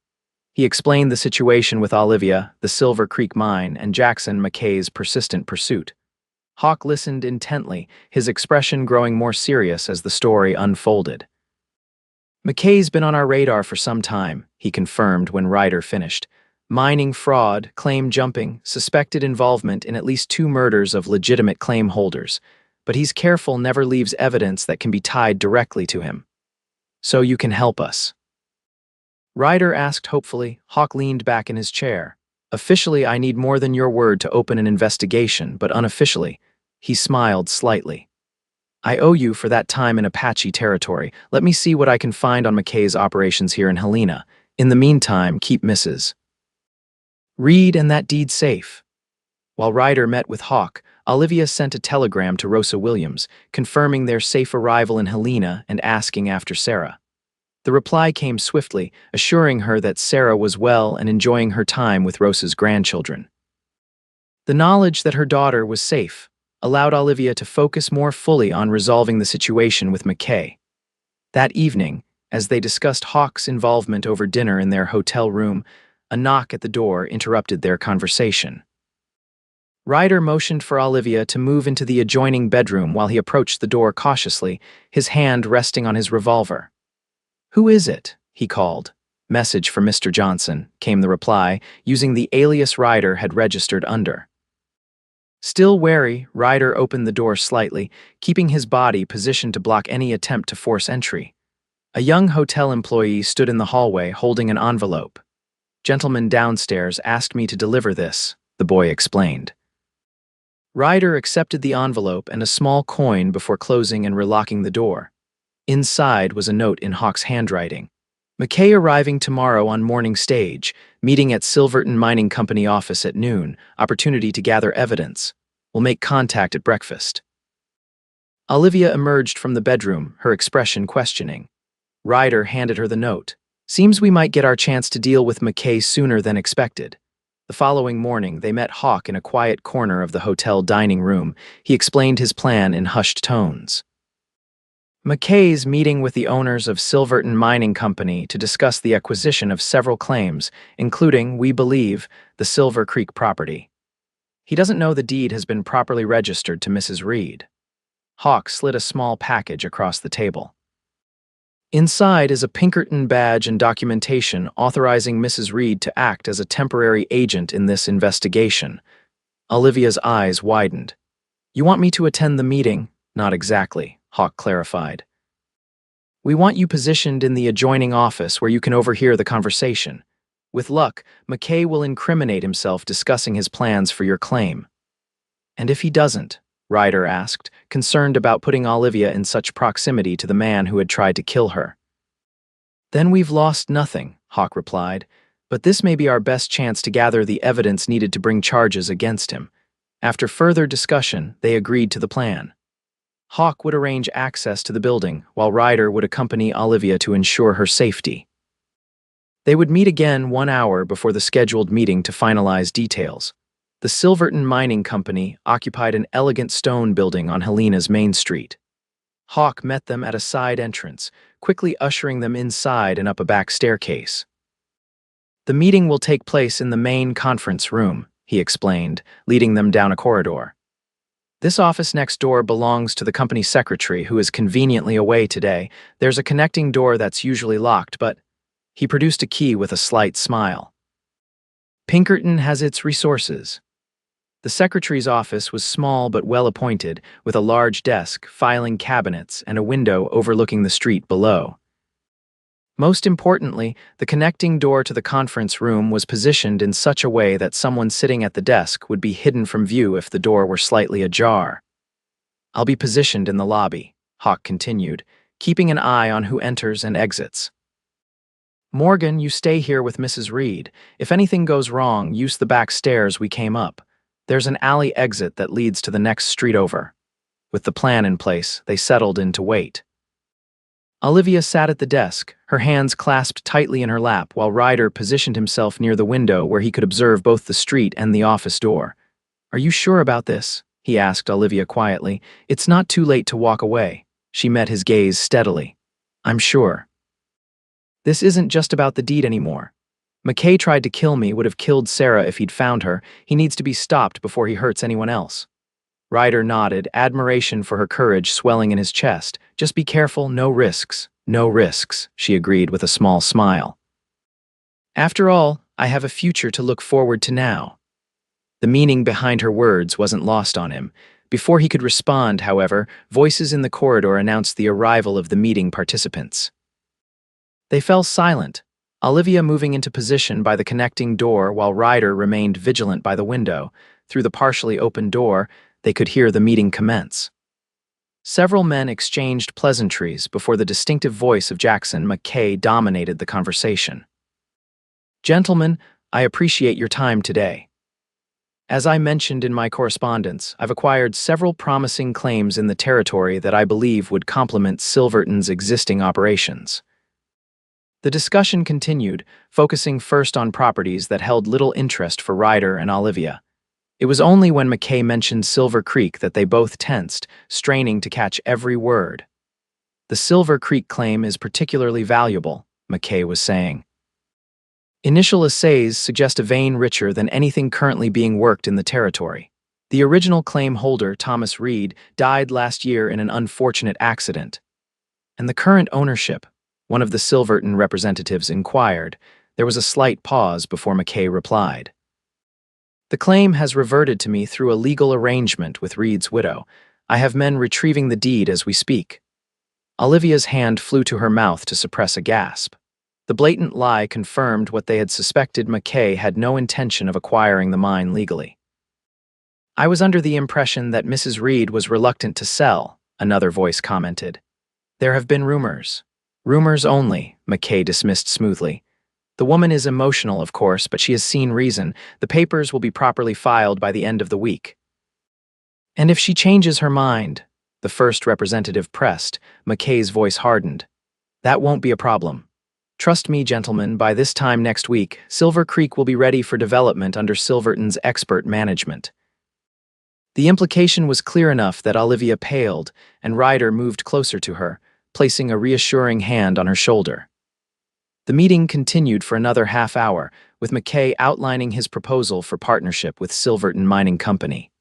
He explained the situation with Olivia, the Silver Creek mine, and Jackson McKay's persistent pursuit. Hawk listened intently, his expression growing more serious as the story unfolded. "McKay's been on our radar for some time," he confirmed when Ryder finished. "Mining fraud, claim jumping, suspected involvement in at least 2 murders of legitimate claim holders. But he's careful never leaves evidence that can be tied directly to him. So you can help us?" Ryder asked hopefully. Hawk leaned back in his chair. "Officially, I need more than your word to open an investigation, but unofficially," he smiled slightly. "I owe you for that time in Apache territory. Let me see what I can find on McKay's operations here in Helena. In the meantime, keep Mrs. Reed and that deed safe." While Ryder met with Hawk, Olivia sent a telegram to Rosa Williams, confirming their safe arrival in Helena and asking after Sarah. The reply came swiftly, assuring her that Sarah was well and enjoying her time with Rosa's grandchildren. The knowledge that her daughter was safe, allowed Olivia to focus more fully on resolving the situation with McKay. That evening, as they discussed Hawk's involvement over dinner in their hotel room, a knock at the door interrupted their conversation. Ryder motioned for Olivia to move into the adjoining bedroom while he approached the door cautiously, his hand resting on his revolver. "Who is it?" he called. "Message for Mr. Johnson," came the reply, using the alias Ryder had registered under. Still wary, Ryder opened the door slightly, keeping his body positioned to block any attempt to force entry. A young hotel employee stood in the hallway holding an envelope. "Gentleman downstairs asked me to deliver this," the boy explained. Ryder accepted the envelope and a small coin before closing and relocking the door. Inside was a note in Hawk's handwriting. "McKay arriving tomorrow on morning stage, meeting at Silverton Mining Company office at noon, opportunity to gather evidence. Will make contact at breakfast." Olivia emerged from the bedroom, her expression questioning. Ryder handed her the note. "Seems we might get our chance to deal with McKay sooner than expected." The following morning, they met Hawk in a quiet corner of the hotel dining room. He explained his plan in hushed tones. "McKay's meeting with the owners of Silverton Mining Company to discuss the acquisition of several claims, including, we believe, the Silver Creek property. He doesn't know the deed has been properly registered to Mrs. Reed." Hawk slid a small package across the table. Inside is a Pinkerton badge and documentation authorizing Mrs. Reed to act as a temporary agent in this investigation. Olivia's eyes widened. "You want me to attend the meeting?" "Not exactly," Hawk clarified. "We want you positioned in the adjoining office where you can overhear the conversation. With luck, McKay will incriminate himself discussing his plans for your claim." "And if he doesn't?" Ryder asked, concerned about putting Olivia in such proximity to the man who had tried to kill her. "Then we've lost nothing," Hawk replied, "but this may be our best chance to gather the evidence needed to bring charges against him." After further discussion, they agreed to the plan. Hawk would arrange access to the building, while Ryder would accompany Olivia to ensure her safety. They would meet again 1 hour before the scheduled meeting to finalize details. The Silverton Mining Company occupied an elegant stone building on Helena's Main Street. Hawk met them at a side entrance, quickly ushering them inside and up a back staircase. "The meeting will take place in the main conference room," he explained, leading them down a corridor. "This office next door belongs to the company secretary, who is conveniently away today. There's a connecting door that's usually locked, but..." He produced a key with a slight smile. "Pinkerton has its resources." The secretary's office was small but well-appointed, with a large desk, filing cabinets, and a window overlooking the street below. Most importantly, the connecting door to the conference room was positioned in such a way that someone sitting at the desk would be hidden from view if the door were slightly ajar. "I'll be positioned in the lobby," Hawk continued, keeping an eye on who enters and exits. "Morgan, you stay here with Mrs. Reed. If anything goes wrong, use the back stairs we came up. There's an alley exit that leads to the next street over." With the plan in place, they settled in to wait. Olivia sat at the desk, her hands clasped tightly in her lap, while Ryder positioned himself near the window where he could observe both the street and the office door. "Are you sure about this?" he asked Olivia quietly. "It's not too late to walk away." She met his gaze steadily. "I'm sure. This isn't just about the deed anymore. McKay tried to kill me, would have killed Sarah if he'd found her. He needs to be stopped before he hurts anyone else." Ryder nodded, admiration for her courage swelling in his chest. "Just be careful, no risks." "No risks," she agreed with a small smile. "After all, I have a future to look forward to now." The meaning behind her words wasn't lost on him. Before he could respond, however, voices in the corridor announced the arrival of the meeting participants. They fell silent, Olivia moving into position by the connecting door while Ryder remained vigilant by the window. Through the partially open door, they could hear the meeting commence. Several men exchanged pleasantries before the distinctive voice of Jackson McKay dominated the conversation. "Gentlemen, I appreciate your time today. As I mentioned in my correspondence, I've acquired several promising claims in the territory that I believe would complement Silverton's existing operations." The discussion continued, focusing first on properties that held little interest for Ryder and Olivia. It was only when McKay mentioned Silver Creek that they both tensed, straining to catch every word. The Silver Creek claim is particularly valuable, McKay was saying. Initial assays suggest a vein richer than anything currently being worked in the territory. The original claim holder, Thomas Reed, died last year in an unfortunate accident. And the current ownership, one of the Silverton representatives inquired. There was a slight pause before McKay replied. The claim has reverted to me through a legal arrangement with Reed's widow. I have men retrieving the deed as we speak. Olivia's hand flew to her mouth to suppress a gasp. The blatant lie confirmed what they had suspected. McKay had no intention of acquiring the mine legally. I was under the impression that Mrs. Reed was reluctant to sell, another voice commented. There have been rumors. Rumors only, McKay dismissed smoothly. The woman is emotional, of course, but she has seen reason. The papers will be properly filed by the end of the week. And if she changes her mind, the first representative pressed, McKay's voice hardened. That won't be a problem. Trust me, gentlemen, by this time next week, Silver Creek will be ready for development under Silverton's expert management. The implication was clear enough that Olivia paled, and Ryder moved closer to her, placing a reassuring hand on her shoulder. The meeting continued for another half hour, with McKay outlining his proposal for partnership with Silverton Mining Company.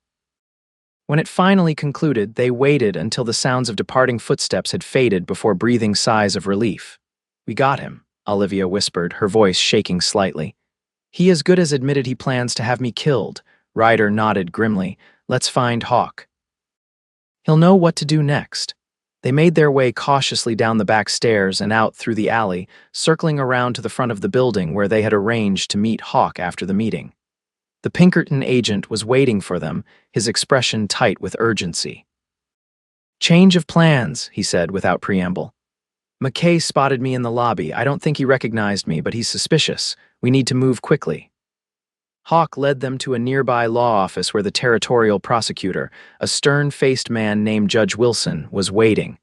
When it finally concluded, they waited until the sounds of departing footsteps had faded before breathing sighs of relief. We got him, Olivia whispered, her voice shaking slightly. He as good as admitted he plans to have me killed. Ryder nodded grimly. Let's find Hawk. He'll know what to do next. They made their way cautiously down the back stairs and out through the alley, circling around to the front of the building where they had arranged to meet Hawk after the meeting. The Pinkerton agent was waiting for them, his expression tight with urgency. Change of plans, he said without preamble. McKay spotted me in the lobby. I don't think he recognized me, but he's suspicious. We need to move quickly. Hawk led them to a nearby law office where the territorial prosecutor, a stern-faced man named Judge Wilson, was waiting.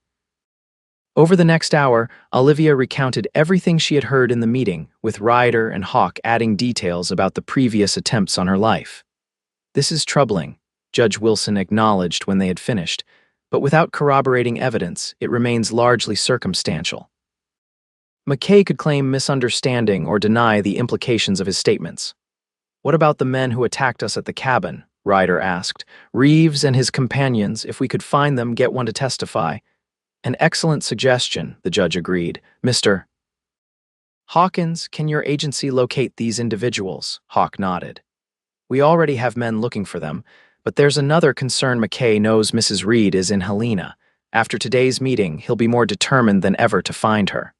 Over the next hour, Olivia recounted everything she had heard in the meeting, with Ryder and Hawk adding details about the previous attempts on her life. This is troubling, Judge Wilson acknowledged when they had finished, but without corroborating evidence, it remains largely circumstantial. McKay could claim misunderstanding or deny the implications of his statements. What about the men who attacked us at the cabin? Ryder asked. Reeves and his companions, if we could find them, get one to testify. An excellent suggestion, the judge agreed. Mr. Hawkins, can your agency locate these individuals? Hawk nodded. We already have men looking for them, but there's another concern. McKay knows Mrs. Reed is in Helena. After today's meeting, he'll be more determined than ever to find her.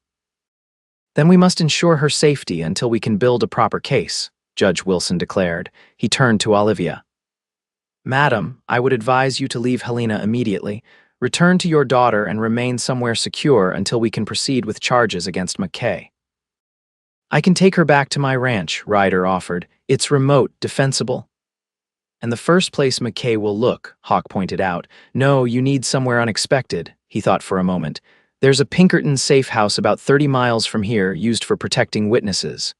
Then we must ensure her safety until we can build a proper case, Judge Wilson declared. He turned to Olivia. Madam, I would advise you to leave Helena immediately. Return to your daughter and remain somewhere secure until we can proceed with charges against McKay. I can take her back to my ranch, Ryder offered. It's remote, defensible. And the first place McKay will look, Hawk pointed out. No, you need somewhere unexpected, he thought for a moment. There's a Pinkerton safe house about 30 miles from here used for protecting witnesses.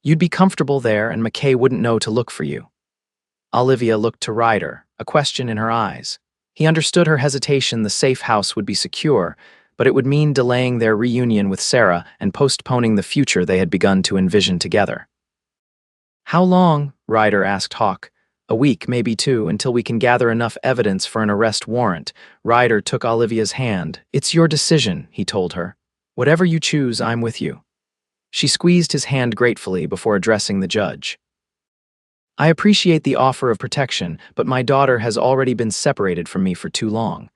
You'd be comfortable there and McKay wouldn't know to look for you. Olivia looked to Ryder, a question in her eyes. He understood her hesitation. The safe house would be secure, but it would mean delaying their reunion with Sarah and postponing the future they had begun to envision together. How long? Ryder asked Hawk. A week, maybe two, until we can gather enough evidence for an arrest warrant. Ryder took Olivia's hand. It's your decision, he told her. Whatever you choose, I'm with you. She squeezed his hand gratefully before addressing the judge. I appreciate the offer of protection, but my daughter has already been separated from me for too long.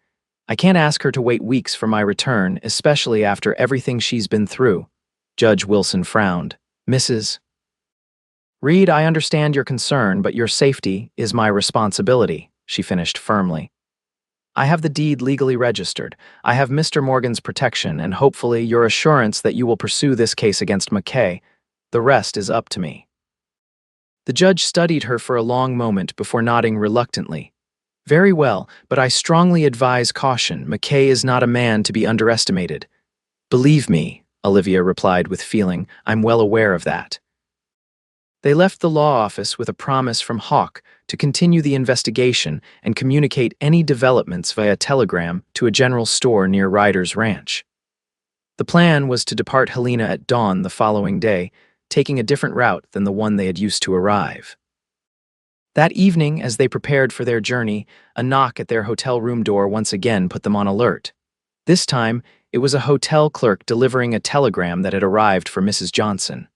I can't ask her to wait weeks for my return, especially after everything she's been through. Judge Wilson frowned. Mrs. Reed, I understand your concern, but your safety is my responsibility, she finished firmly. I have the deed legally registered. I have Mr. Morgan's protection and hopefully your assurance that you will pursue this case against McKay. The rest is up to me. The judge studied her for a long moment before nodding reluctantly. Very well, but I strongly advise caution. McKay is not a man to be underestimated. Believe me, Olivia replied with feeling, I'm well aware of that. They left the law office with a promise from Hawk to continue the investigation and communicate any developments via telegram to a general store near Ryder's ranch. The plan was to depart Helena at dawn the following day, taking a different route than the one they had used to arrive. That evening, as they prepared for their journey, a knock at their hotel room door once again put them on alert. This time, it was a hotel clerk delivering a telegram that had arrived for Mrs. Johnson.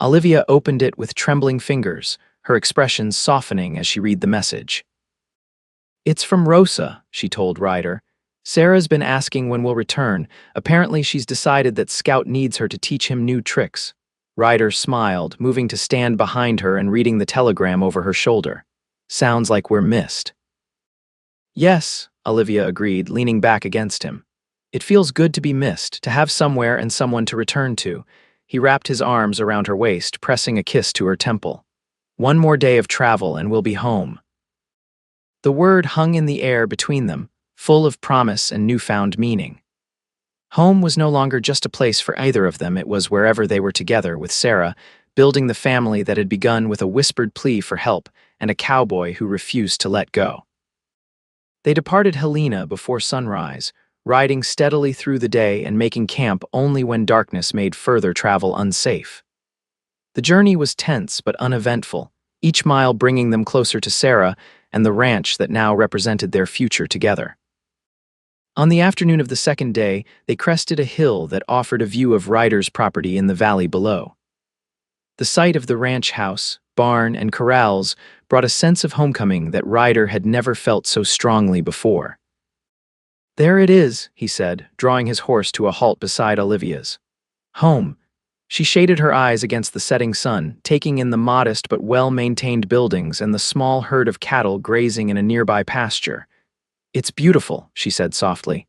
Olivia opened it with trembling fingers, her expression softening as she read the message. "It's from Rosa," she told Ryder. "Sarah's been asking when we'll return. Apparently she's decided that Scout needs her to teach him new tricks." Ryder smiled, moving to stand behind her and reading the telegram over her shoulder. "Sounds like we're missed." "Yes," Olivia agreed, leaning back against him. "It feels good to be missed, to have somewhere and someone to return to." He wrapped his arms around her waist, pressing a kiss to her temple. "One more day of travel and we'll be home." The word hung in the air between them, full of promise and newfound meaning. Home was no longer just a place for either of them, it was wherever they were together with Sarah, building the family that had begun with a whispered plea for help and a cowboy who refused to let go. They departed Helena before sunrise, riding steadily through the day and making camp only when darkness made further travel unsafe. The journey was tense but uneventful, each mile bringing them closer to Sarah and the ranch that now represented their future together. On the afternoon of the second day, they crested a hill that offered a view of Ryder's property in the valley below. The sight of the ranch house, barn, and corrals brought a sense of homecoming that Ryder had never felt so strongly before. "There it is," he said, drawing his horse to a halt beside Olivia's. "Home." She shaded her eyes against the setting sun, taking in the modest but well-maintained buildings and the small herd of cattle grazing in a nearby pasture. "It's beautiful," she said softly.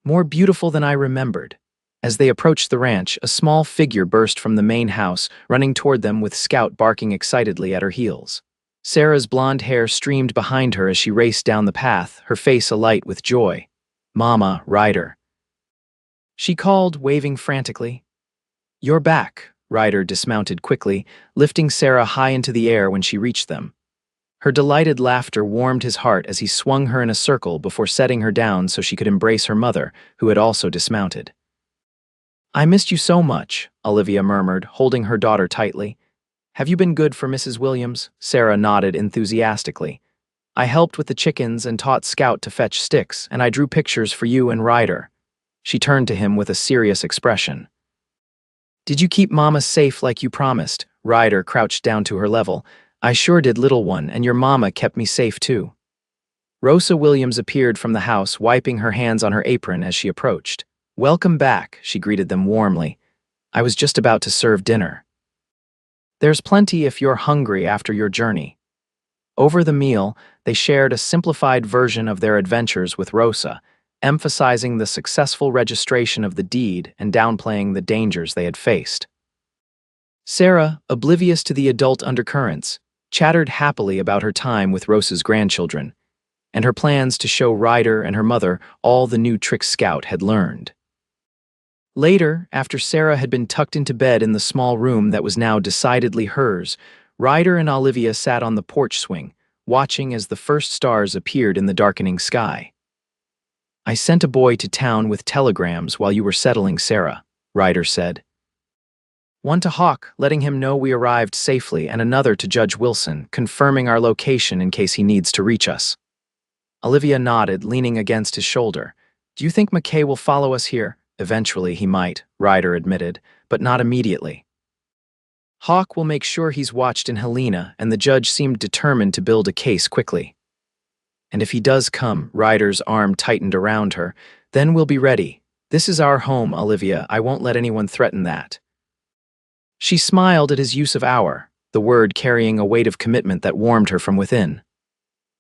"More beautiful than I remembered." As they approached the ranch, a small figure burst from the main house, running toward them with Scout barking excitedly at her heels. Sarah's blonde hair streamed behind her as she raced down the path, her face alight with joy. "Mama, Ryder." She called, waving frantically. "You're back." Ryder dismounted quickly, lifting Sarah high into the air when she reached them. Her delighted laughter warmed his heart as he swung her in a circle before setting her down so she could embrace her mother, who had also dismounted. "I missed you so much," Olivia murmured, holding her daughter tightly. "Have you been good for Mrs. Williams?" Sarah nodded enthusiastically. "I helped with the chickens and taught Scout to fetch sticks, and I drew pictures for you and Ryder." She turned to him with a serious expression. "Did you keep Mama safe like you promised?" Ryder crouched down to her level. "I sure did, little one, and your mama kept me safe too." Rosa Williams appeared from the house, wiping her hands on her apron as she approached. "Welcome back," she greeted them warmly. "I was just about to serve dinner." "There's plenty if you're hungry after your journey." Over the meal, they shared a simplified version of their adventures with Rosa, emphasizing the successful registration of the deed and downplaying the dangers they had faced. Sarah, oblivious to the adult undercurrents, chattered happily about her time with Rosa's grandchildren, and her plans to show Ryder and her mother all the new tricks Scout had learned. Later, after Sarah had been tucked into bed in the small room that was now decidedly hers, Ryder and Olivia sat on the porch swing, watching as the first stars appeared in the darkening sky. "I sent a boy to town with telegrams while you were settling Sarah," Ryder said. "One to Hawk, letting him know we arrived safely, and another to Judge Wilson, confirming our location in case he needs to reach us." Olivia nodded, leaning against his shoulder. "Do you think McKay will follow us here?" "Eventually he might," Ryder admitted, "but not immediately. Hawk will make sure he's watched in Helena, and the judge seemed determined to build a case quickly. And if he does come," Ryder's arm tightened around her, "then we'll be ready. This is our home, Olivia. I won't let anyone threaten that." She smiled at his use of "our," the word carrying a weight of commitment that warmed her from within.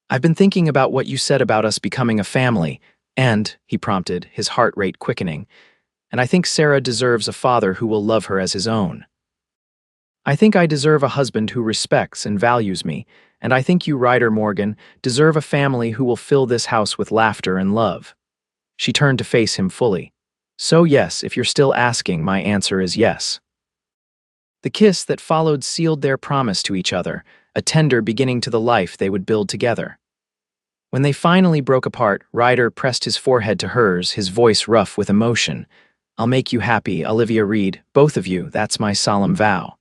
"I've been thinking about what you said about us becoming a family, and," he prompted, his heart rate quickening, "and I think Sarah deserves a father who will love her as his own. I think I deserve a husband who respects and values me, and I think you, Ryder Morgan, deserve a family who will fill this house with laughter and love." She turned to face him fully. "So yes, if you're still asking, my answer is yes." The kiss that followed sealed their promise to each other, a tender beginning to the life they would build together. When they finally broke apart, Ryder pressed his forehead to hers, his voice rough with emotion. "I'll make you happy, Olivia Reed, both of you, that's my solemn vow."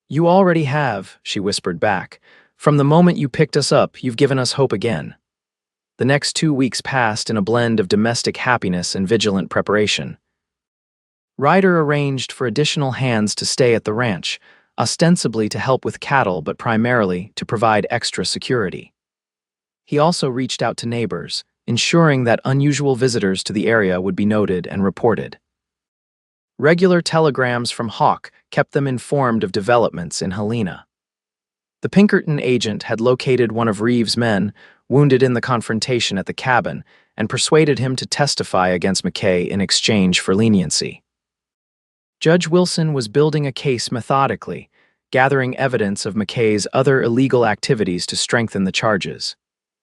"You already have," she whispered back. "From the moment you picked us up, you've given us hope again." The next 2 weeks passed in a blend of domestic happiness and vigilant preparation. Ryder arranged for additional hands to stay at the ranch, ostensibly to help with cattle but primarily to provide extra security. He also reached out to neighbors, ensuring that unusual visitors to the area would be noted and reported. Regular telegrams from Hawk kept them informed of developments in Helena. The Pinkerton agent had located one of Reeves' men, wounded in the confrontation at the cabin, and persuaded him to testify against McKay in exchange for leniency. Judge Wilson was building a case methodically, gathering evidence of McKay's other illegal activities to strengthen the charges.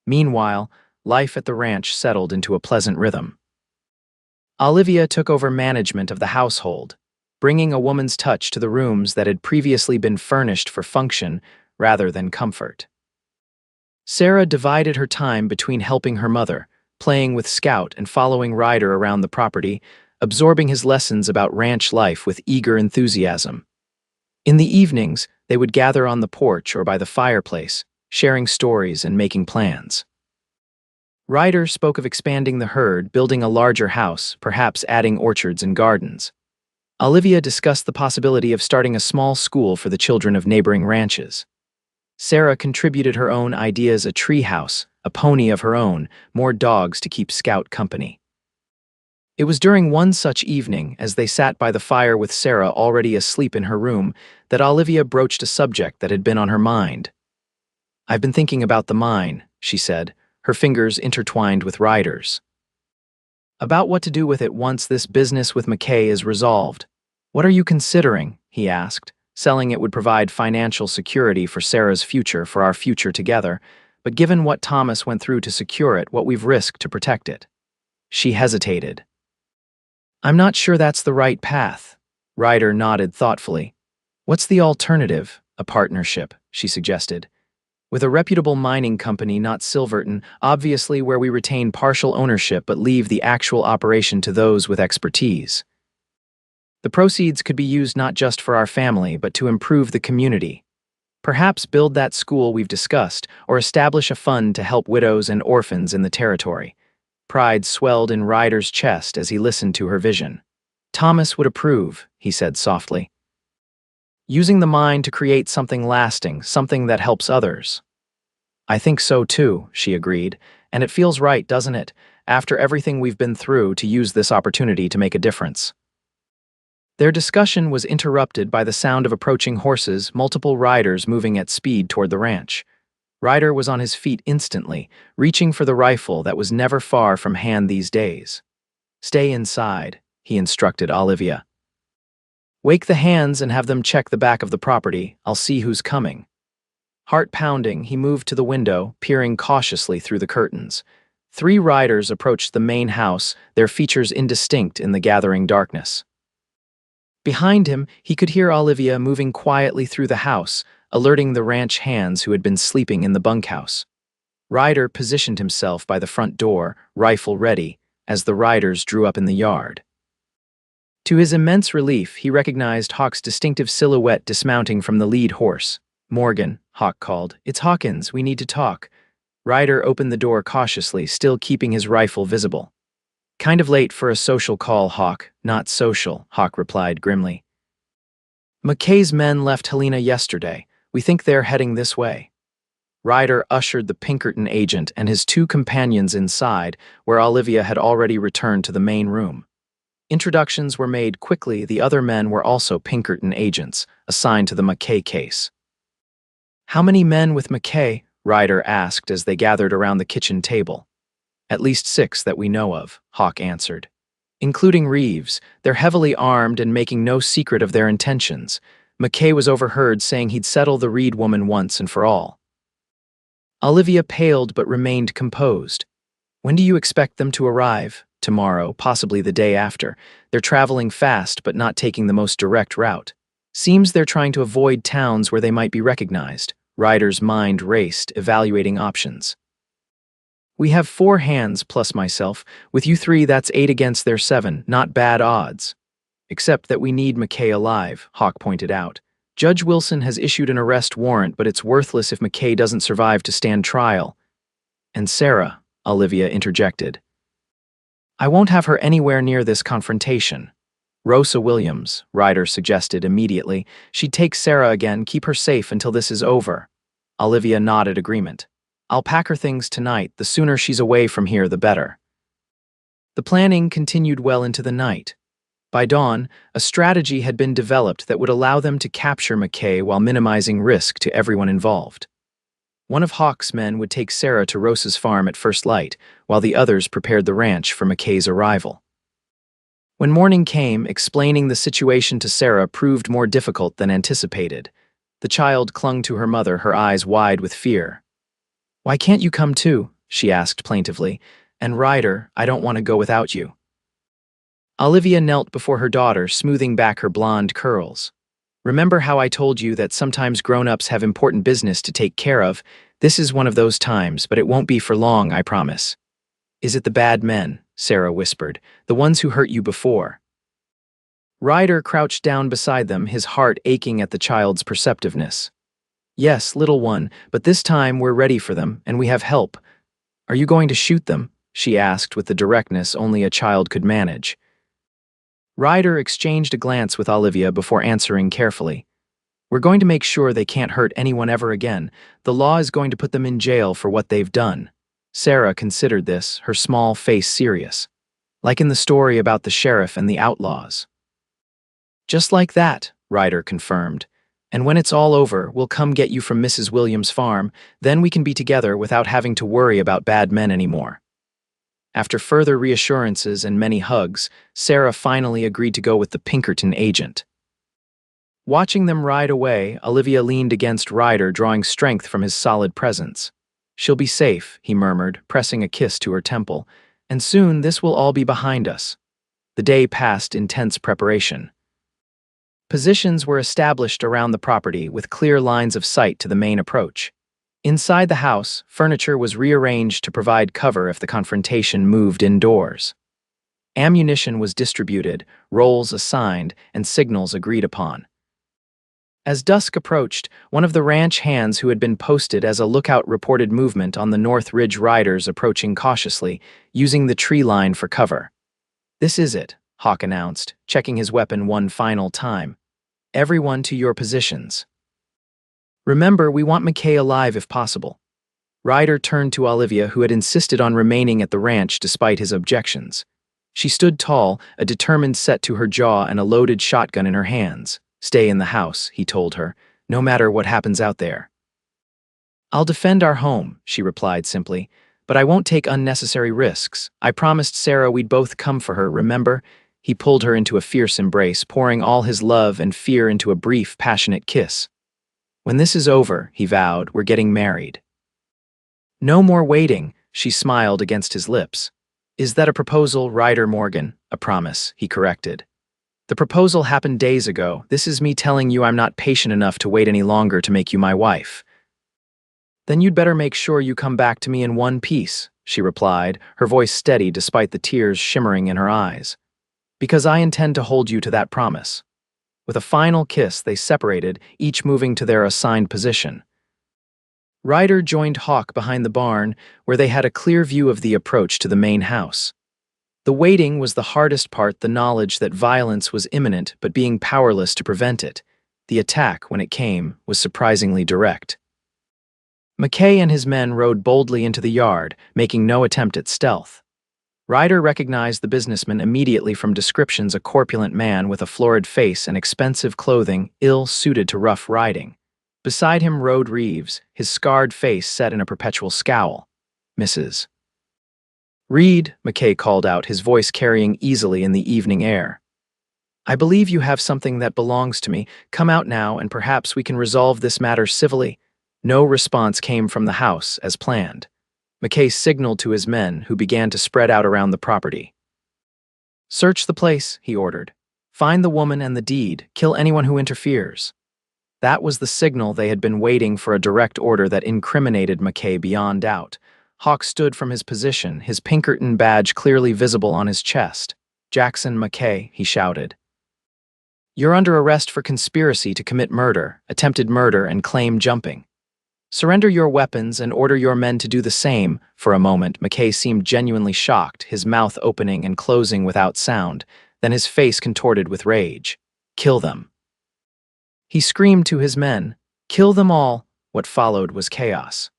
Meanwhile, life at the ranch settled into a pleasant rhythm. Olivia took over management of the household, bringing a woman's touch to the rooms that had previously been furnished for function rather than comfort. Sarah divided her time between helping her mother, playing with Scout, and following Ryder around the property, absorbing his lessons about ranch life with eager enthusiasm. In the evenings, they would gather on the porch or by the fireplace, sharing stories and making plans. Ryder spoke of expanding the herd, building a larger house, perhaps adding orchards and gardens. Olivia discussed the possibility of starting a small school for the children of neighboring ranches. Sarah contributed her own ideas: a tree house, a pony of her own, more dogs to keep Scout company. It was during one such evening, as they sat by the fire with Sarah already asleep in her room, that Olivia broached a subject that had been on her mind. "I've been thinking about the mine," she said, her fingers intertwined with Ryder's. "About what to do with it once this business with McKay is resolved. What are you considering?" he asked. "Selling it would provide financial security for Sarah's future, for our future together, but given what Thomas went through to secure it, what we've risked to protect it." She hesitated. "I'm not sure that's the right path." Ryder nodded thoughtfully. "What's the alternative?" "A partnership," she suggested. "With a reputable mining company, not Silverton, obviously, where we retain partial ownership but leave the actual operation to those with expertise. The proceeds could be used not just for our family, but to improve the community. Perhaps build that school we've discussed, or establish a fund to help widows and orphans in the territory." Pride swelled in Ryder's chest as he listened to her vision. "Thomas would approve," he said softly. "Using the mine to create something lasting, something that helps others." "I think so too," she agreed, "and it feels right, doesn't it, after everything we've been through, to use this opportunity to make a difference." Their discussion was interrupted by the sound of approaching horses, multiple riders moving at speed toward the ranch. Ryder was on his feet instantly, reaching for the rifle that was never far from hand these days. "Stay inside," he instructed Olivia. "Wake the hands and have them check the back of the property. I'll see who's coming." Heart pounding, he moved to the window, peering cautiously through the curtains. 3 riders approached the main house, their features indistinct in the gathering darkness. Behind him, he could hear Olivia moving quietly through the house, alerting the ranch hands who had been sleeping in the bunkhouse. Ryder positioned himself by the front door, rifle ready, as the riders drew up in the yard. To his immense relief, he recognized Hawk's distinctive silhouette dismounting from the lead horse. "Morgan," Hawk called. "It's Hawkins, we need to talk." Ryder opened the door cautiously, still keeping his rifle visible. "Kind of late for a social call, Hawk." "Not social," Hawk replied grimly. "McKay's men left Helena yesterday. We think they're heading this way." Ryder ushered the Pinkerton agent and his 2 companions inside, where Olivia had already returned to the main room. Introductions were made quickly. The other men were also Pinkerton agents, assigned to the McKay case. "How many men with McKay?" Ryder asked as they gathered around the kitchen table. "At least 6 that we know of," Hawk answered. "Including Reeves. They're heavily armed and making no secret of their intentions. McKay was overheard saying he'd settle the Reed woman once and for all." Olivia paled but remained composed. "When do you expect them to arrive?" "Tomorrow, possibly the day after. They're traveling fast but not taking the most direct route." Seems they're trying to avoid towns where they might be recognized. Ryder's mind raced, evaluating options. We have 4 hands plus myself. With you 3, that's 8 against their 7. Not bad odds. Except that we need McKay alive, Hawk pointed out. Judge Wilson has issued an arrest warrant, but it's worthless if McKay doesn't survive to stand trial. And Sarah, Olivia interjected. I won't have her anywhere near this confrontation. Rosa Williams, Ryder suggested immediately. She'd take Sarah again, keep her safe until this is over. Olivia nodded agreement. I'll pack her things tonight. The sooner she's away from here, the better. The planning continued well into the night. By dawn, a strategy had been developed that would allow them to capture McKay while minimizing risk to everyone involved. One of Hawk's men would take Sarah to Rosa's farm at first light, while the others prepared the ranch for McKay's arrival. When morning came, explaining the situation to Sarah proved more difficult than anticipated. The child clung to her mother, her eyes wide with fear. Why can't you come too? She asked plaintively. And Ryder, I don't want to go without you. Olivia knelt before her daughter, smoothing back her blonde curls. Remember how I told you that sometimes grown-ups have important business to take care of? This is one of those times, but it won't be for long, I promise. Is it the bad men? Sarah whispered. The ones who hurt you before. Ryder crouched down beside them, his heart aching at the child's perceptiveness. Yes, little one, but this time we're ready for them, and we have help. Are you going to shoot them? She asked with the directness only a child could manage. Ryder exchanged a glance with Olivia before answering carefully. We're going to make sure they can't hurt anyone ever again. The law is going to put them in jail for what they've done. Sarah considered this, her small face serious. Like in the story about the sheriff and the outlaws. Just like that, Ryder confirmed. And when it's all over, we'll come get you from Mrs. Williams' farm. Then we can be together without having to worry about bad men anymore. After further reassurances and many hugs, Sarah finally agreed to go with the Pinkerton agent. Watching them ride away, Olivia leaned against Ryder, drawing strength from his solid presence. She'll be safe, he murmured, pressing a kiss to her temple. And soon this will all be behind us. The day passed in tense preparation. Positions were established around the property with clear lines of sight to the main approach. Inside the house, furniture was rearranged to provide cover if the confrontation moved indoors. Ammunition was distributed, roles assigned, and signals agreed upon. As dusk approached, one of the ranch hands who had been posted as a lookout reported movement on the North Ridge riders approaching cautiously, using the tree line for cover. This is it, Hawk announced, checking his weapon one final time. Everyone to your positions. Remember, we want McKay alive if possible. Ryder turned to Olivia, who had insisted on remaining at the ranch despite his objections. She stood tall, a determined set to her jaw and a loaded shotgun in her hands. Stay in the house, he told her, no matter what happens out there. I'll defend our home, she replied simply, but I won't take unnecessary risks. I promised Sarah we'd both come for her, remember? He pulled her into a fierce embrace, pouring all his love and fear into a brief, passionate kiss. When this is over, he vowed, we're getting married. No more waiting, she smiled against his lips. Is that a proposal, Ryder Morgan? A promise, he corrected. The proposal happened days ago. This is me telling you I'm not patient enough to wait any longer to make you my wife. Then you'd better make sure you come back to me in one piece, she replied, her voice steady despite the tears shimmering in her eyes. Because I intend to hold you to that promise. With a final kiss, they separated, each moving to their assigned position. Ryder joined Hawk behind the barn, where they had a clear view of the approach to the main house. The waiting was the hardest part, the knowledge that violence was imminent but being powerless to prevent it. The attack, when it came, was surprisingly direct. McKay and his men rode boldly into the yard, making no attempt at stealth. Ryder recognized the businessman immediately from descriptions, a corpulent man with a florid face and expensive clothing, ill-suited to rough riding. Beside him rode Reeves, his scarred face set in a perpetual scowl. Mrs. Reed, McKay called out, his voice carrying easily in the evening air. I believe you have something that belongs to me. Come out now, and perhaps we can resolve this matter civilly. No response came from the house, as planned. McKay signaled to his men, who began to spread out around the property. Search the place, he ordered. Find the woman and the deed. Kill anyone who interferes. That was the signal they had been waiting for, a direct order that incriminated McKay beyond doubt. Hawk stood from his position, his Pinkerton badge clearly visible on his chest. "Jackson McKay," he shouted. "You're under arrest for conspiracy to commit murder, attempted murder, and claim jumping. Surrender your weapons and order your men to do the same." For a moment, McKay seemed genuinely shocked, his mouth opening and closing without sound, then his face contorted with rage. "Kill them." He screamed to his men, "Kill them all." What followed was chaos.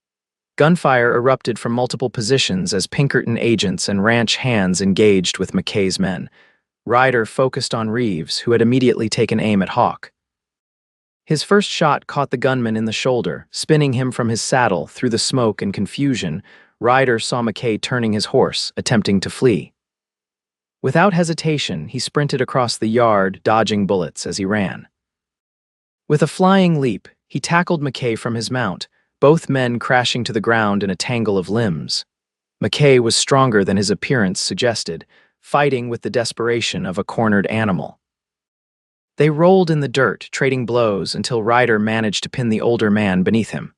Gunfire erupted from multiple positions as Pinkerton agents and ranch hands engaged with McKay's men. Ryder focused on Reeves, who had immediately taken aim at Hawk. His first shot caught the gunman in the shoulder, spinning him from his saddle. Through the smoke and confusion, Ryder saw McKay turning his horse, attempting to flee. Without hesitation, he sprinted across the yard, dodging bullets as he ran. With a flying leap, he tackled McKay from his mount, both men crashing to the ground in a tangle of limbs. McKay was stronger than his appearance suggested, fighting with the desperation of a cornered animal. They rolled in the dirt, trading blows until Ryder managed to pin the older man beneath him.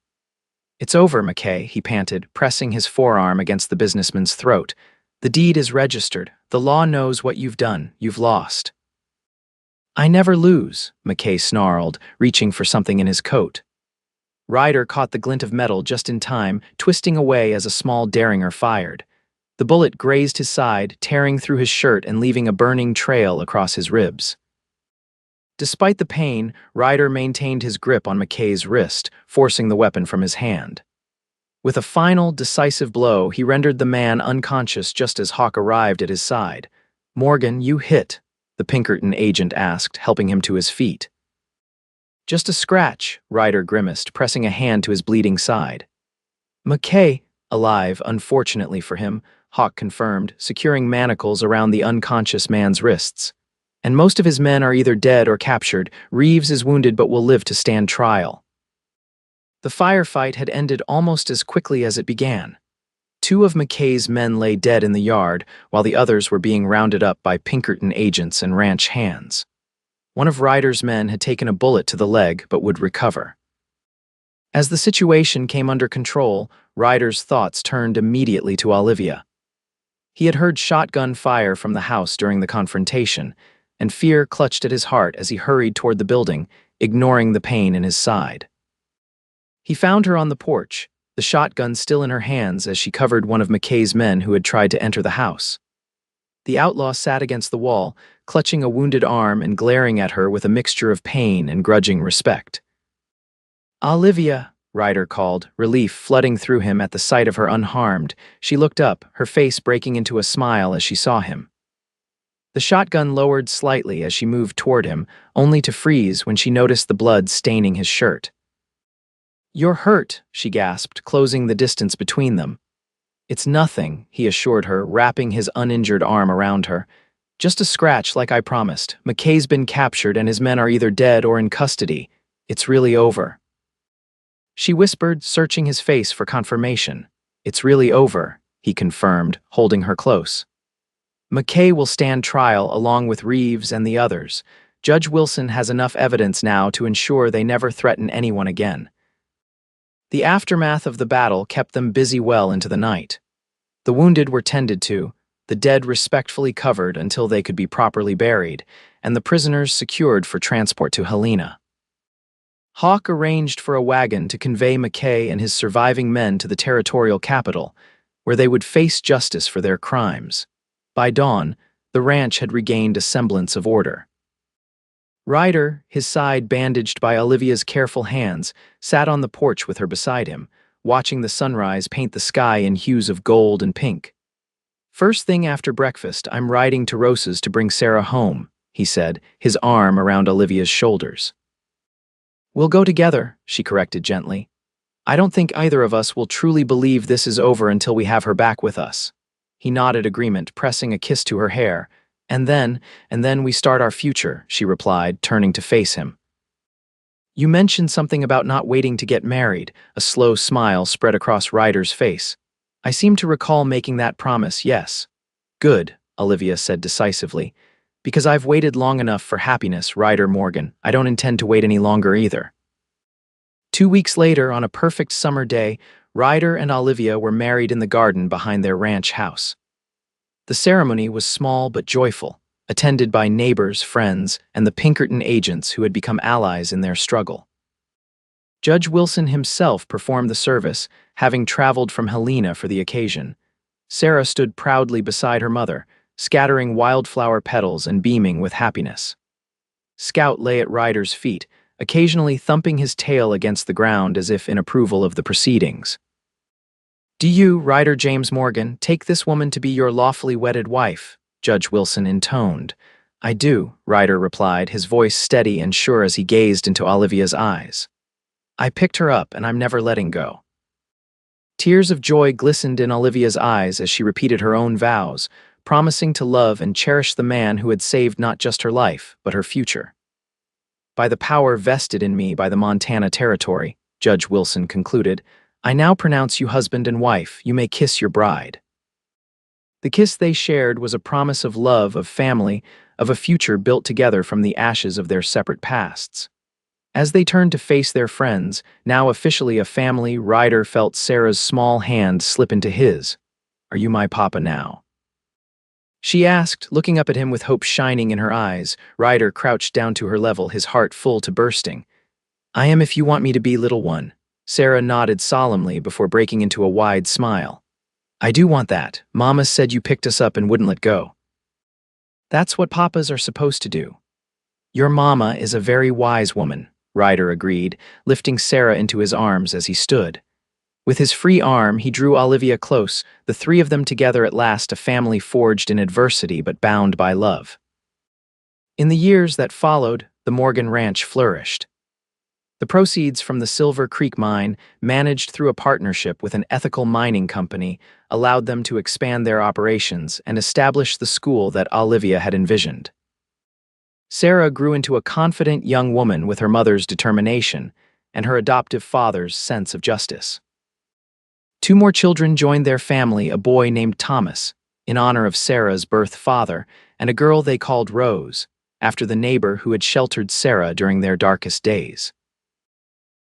"It's over, McKay," he panted, pressing his forearm against the businessman's throat. "The deed is registered. The law knows what you've done. You've lost." "I never lose," McKay snarled, reaching for something in his coat. Ryder caught the glint of metal just in time, twisting away as a small derringer fired. The bullet grazed his side, tearing through his shirt and leaving a burning trail across his ribs. Despite the pain, Ryder maintained his grip on McKay's wrist, forcing the weapon from his hand. With a final, decisive blow, he rendered the man unconscious just as Hawk arrived at his side. "Morgan, you hit," the Pinkerton agent asked, helping him to his feet. "Just a scratch," Ryder grimaced, pressing a hand to his bleeding side. "McKay, alive, unfortunately for him," Hawk confirmed, securing manacles around the unconscious man's wrists. "And most of his men are either dead or captured. Reeves is wounded but will live to stand trial." The firefight had ended almost as quickly as it began. 2 of McKay's men lay dead in the yard, while the others were being rounded up by Pinkerton agents and ranch hands. One of Ryder's men had taken a bullet to the leg but would recover. As the situation came under control, Ryder's thoughts turned immediately to Olivia. He had heard shotgun fire from the house during the confrontation, and fear clutched at his heart as he hurried toward the building, ignoring the pain in his side. He found her on the porch, the shotgun still in her hands as she covered one of McKay's men who had tried to enter the house. The outlaw sat against the wall, clutching a wounded arm and glaring at her with a mixture of pain and grudging respect. "Olivia," Ryder called, relief flooding through him at the sight of her unharmed. She looked up, her face breaking into a smile as she saw him. The shotgun lowered slightly as she moved toward him, only to freeze when she noticed the blood staining his shirt. "You're hurt," she gasped, closing the distance between them. "It's nothing," he assured her, wrapping his uninjured arm around her. "Just a scratch like I promised. McKay's been captured and his men are either dead or in custody. It's really over." She whispered, searching his face for confirmation. "It's really over," he confirmed, holding her close. "McKay will stand trial along with Reeves and the others. Judge Wilson has enough evidence now to ensure they never threaten anyone again." The aftermath of the battle kept them busy well into the night. The wounded were tended to, the dead respectfully covered until they could be properly buried, and the prisoners secured for transport to Helena. Hawk arranged for a wagon to convey McKay and his surviving men to the territorial capital, where they would face justice for their crimes. By dawn, the ranch had regained a semblance of order. Ryder, his side bandaged by Olivia's careful hands, sat on the porch with her beside him, watching the sunrise paint the sky in hues of gold and pink. "First thing after breakfast, I'm riding to Rosa's to bring Sarah home," he said, his arm around Olivia's shoulders. "We'll go together," she corrected gently. "I don't think either of us will truly believe this is over until we have her back with us." He nodded agreement, pressing a kiss to her hair. And then we start our future," she replied, turning to face him. "You mentioned something about not waiting to get married." A slow smile spread across Ryder's face. "I seem to recall making that promise, yes." "Good," Olivia said decisively. Because I've waited long enough for happiness, Ryder Morgan. I don't intend to wait any longer either. 2 weeks later, on a perfect summer day, Ryder and Olivia were married in the garden behind their ranch house. The ceremony was small but joyful, attended by neighbors, friends, and the Pinkerton agents who had become allies in their struggle. Judge Wilson himself performed the service, having traveled from Helena for the occasion. Sarah stood proudly beside her mother, scattering wildflower petals and beaming with happiness. Scout lay at Ryder's feet, occasionally thumping his tail against the ground as if in approval of the proceedings. "Do you, Ryder James Morgan, take this woman to be your lawfully wedded wife?" Judge Wilson intoned. "I do," Ryder replied, his voice steady and sure as he gazed into Olivia's eyes. "I picked her up, and I'm never letting go." Tears of joy glistened in Olivia's eyes as she repeated her own vows, promising to love and cherish the man who had saved not just her life, but her future. "By the power vested in me by the Montana Territory," Judge Wilson concluded, "I now pronounce you husband and wife. You may kiss your bride." The kiss they shared was a promise of love, of family, of a future built together from the ashes of their separate pasts. As they turned to face their friends, now officially a family, Ryder felt Sarah's small hand slip into his. "Are you my papa now?" she asked, looking up at him with hope shining in her eyes. Ryder crouched down to her level, his heart full to bursting. "I am if you want me to be, little one." Sarah nodded solemnly before breaking into a wide smile. "I do want that. Mama said you picked us up and wouldn't let go." "That's what papas are supposed to do." "Your mama is a very wise woman," Ryder agreed, lifting Sarah into his arms as he stood. With his free arm, he drew Olivia close, the three of them together at last, a family forged in adversity but bound by love. In the years that followed, the Morgan Ranch flourished. The proceeds from the Silver Creek mine, managed through a partnership with an ethical mining company, allowed them to expand their operations and establish the school that Olivia had envisioned. Sarah grew into a confident young woman with her mother's determination and her adoptive father's sense of justice. 2 more children joined their family, a boy named Thomas, in honor of Sarah's birth father, and a girl they called Rose, after the neighbor who had sheltered Sarah during their darkest days.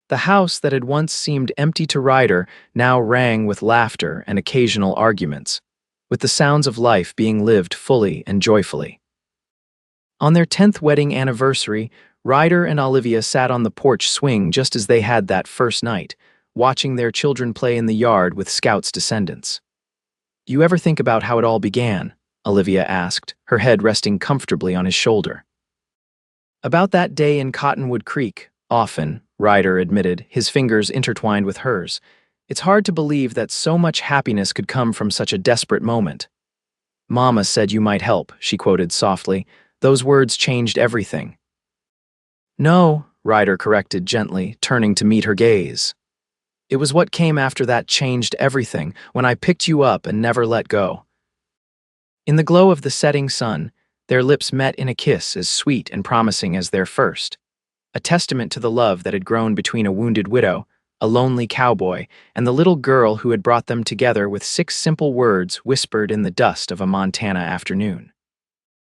The house that had once seemed empty to Ryder now rang with laughter and occasional arguments, with the sounds of life being lived fully and joyfully. On their 10th wedding anniversary, Ryder and Olivia sat on the porch swing just as they had that first night, watching their children play in the yard with Scout's descendants. "You ever think about how it all began?" Olivia asked, her head resting comfortably on his shoulder. "About that day in Cottonwood Creek, often," Ryder admitted, his fingers intertwined with hers. "It's hard to believe that so much happiness could come from such a desperate moment." "Mama said you might help," she quoted softly. "Those words changed everything." "No," Ryder corrected gently, turning to meet her gaze. "It was what came after that changed everything, when I picked you up and never let go." In the glow of the setting sun, their lips met in a kiss as sweet and promising as their first, a testament to the love that had grown between a wounded widow, a lonely cowboy, and the little girl who had brought them together with 6 simple words whispered in the dust of a Montana afternoon.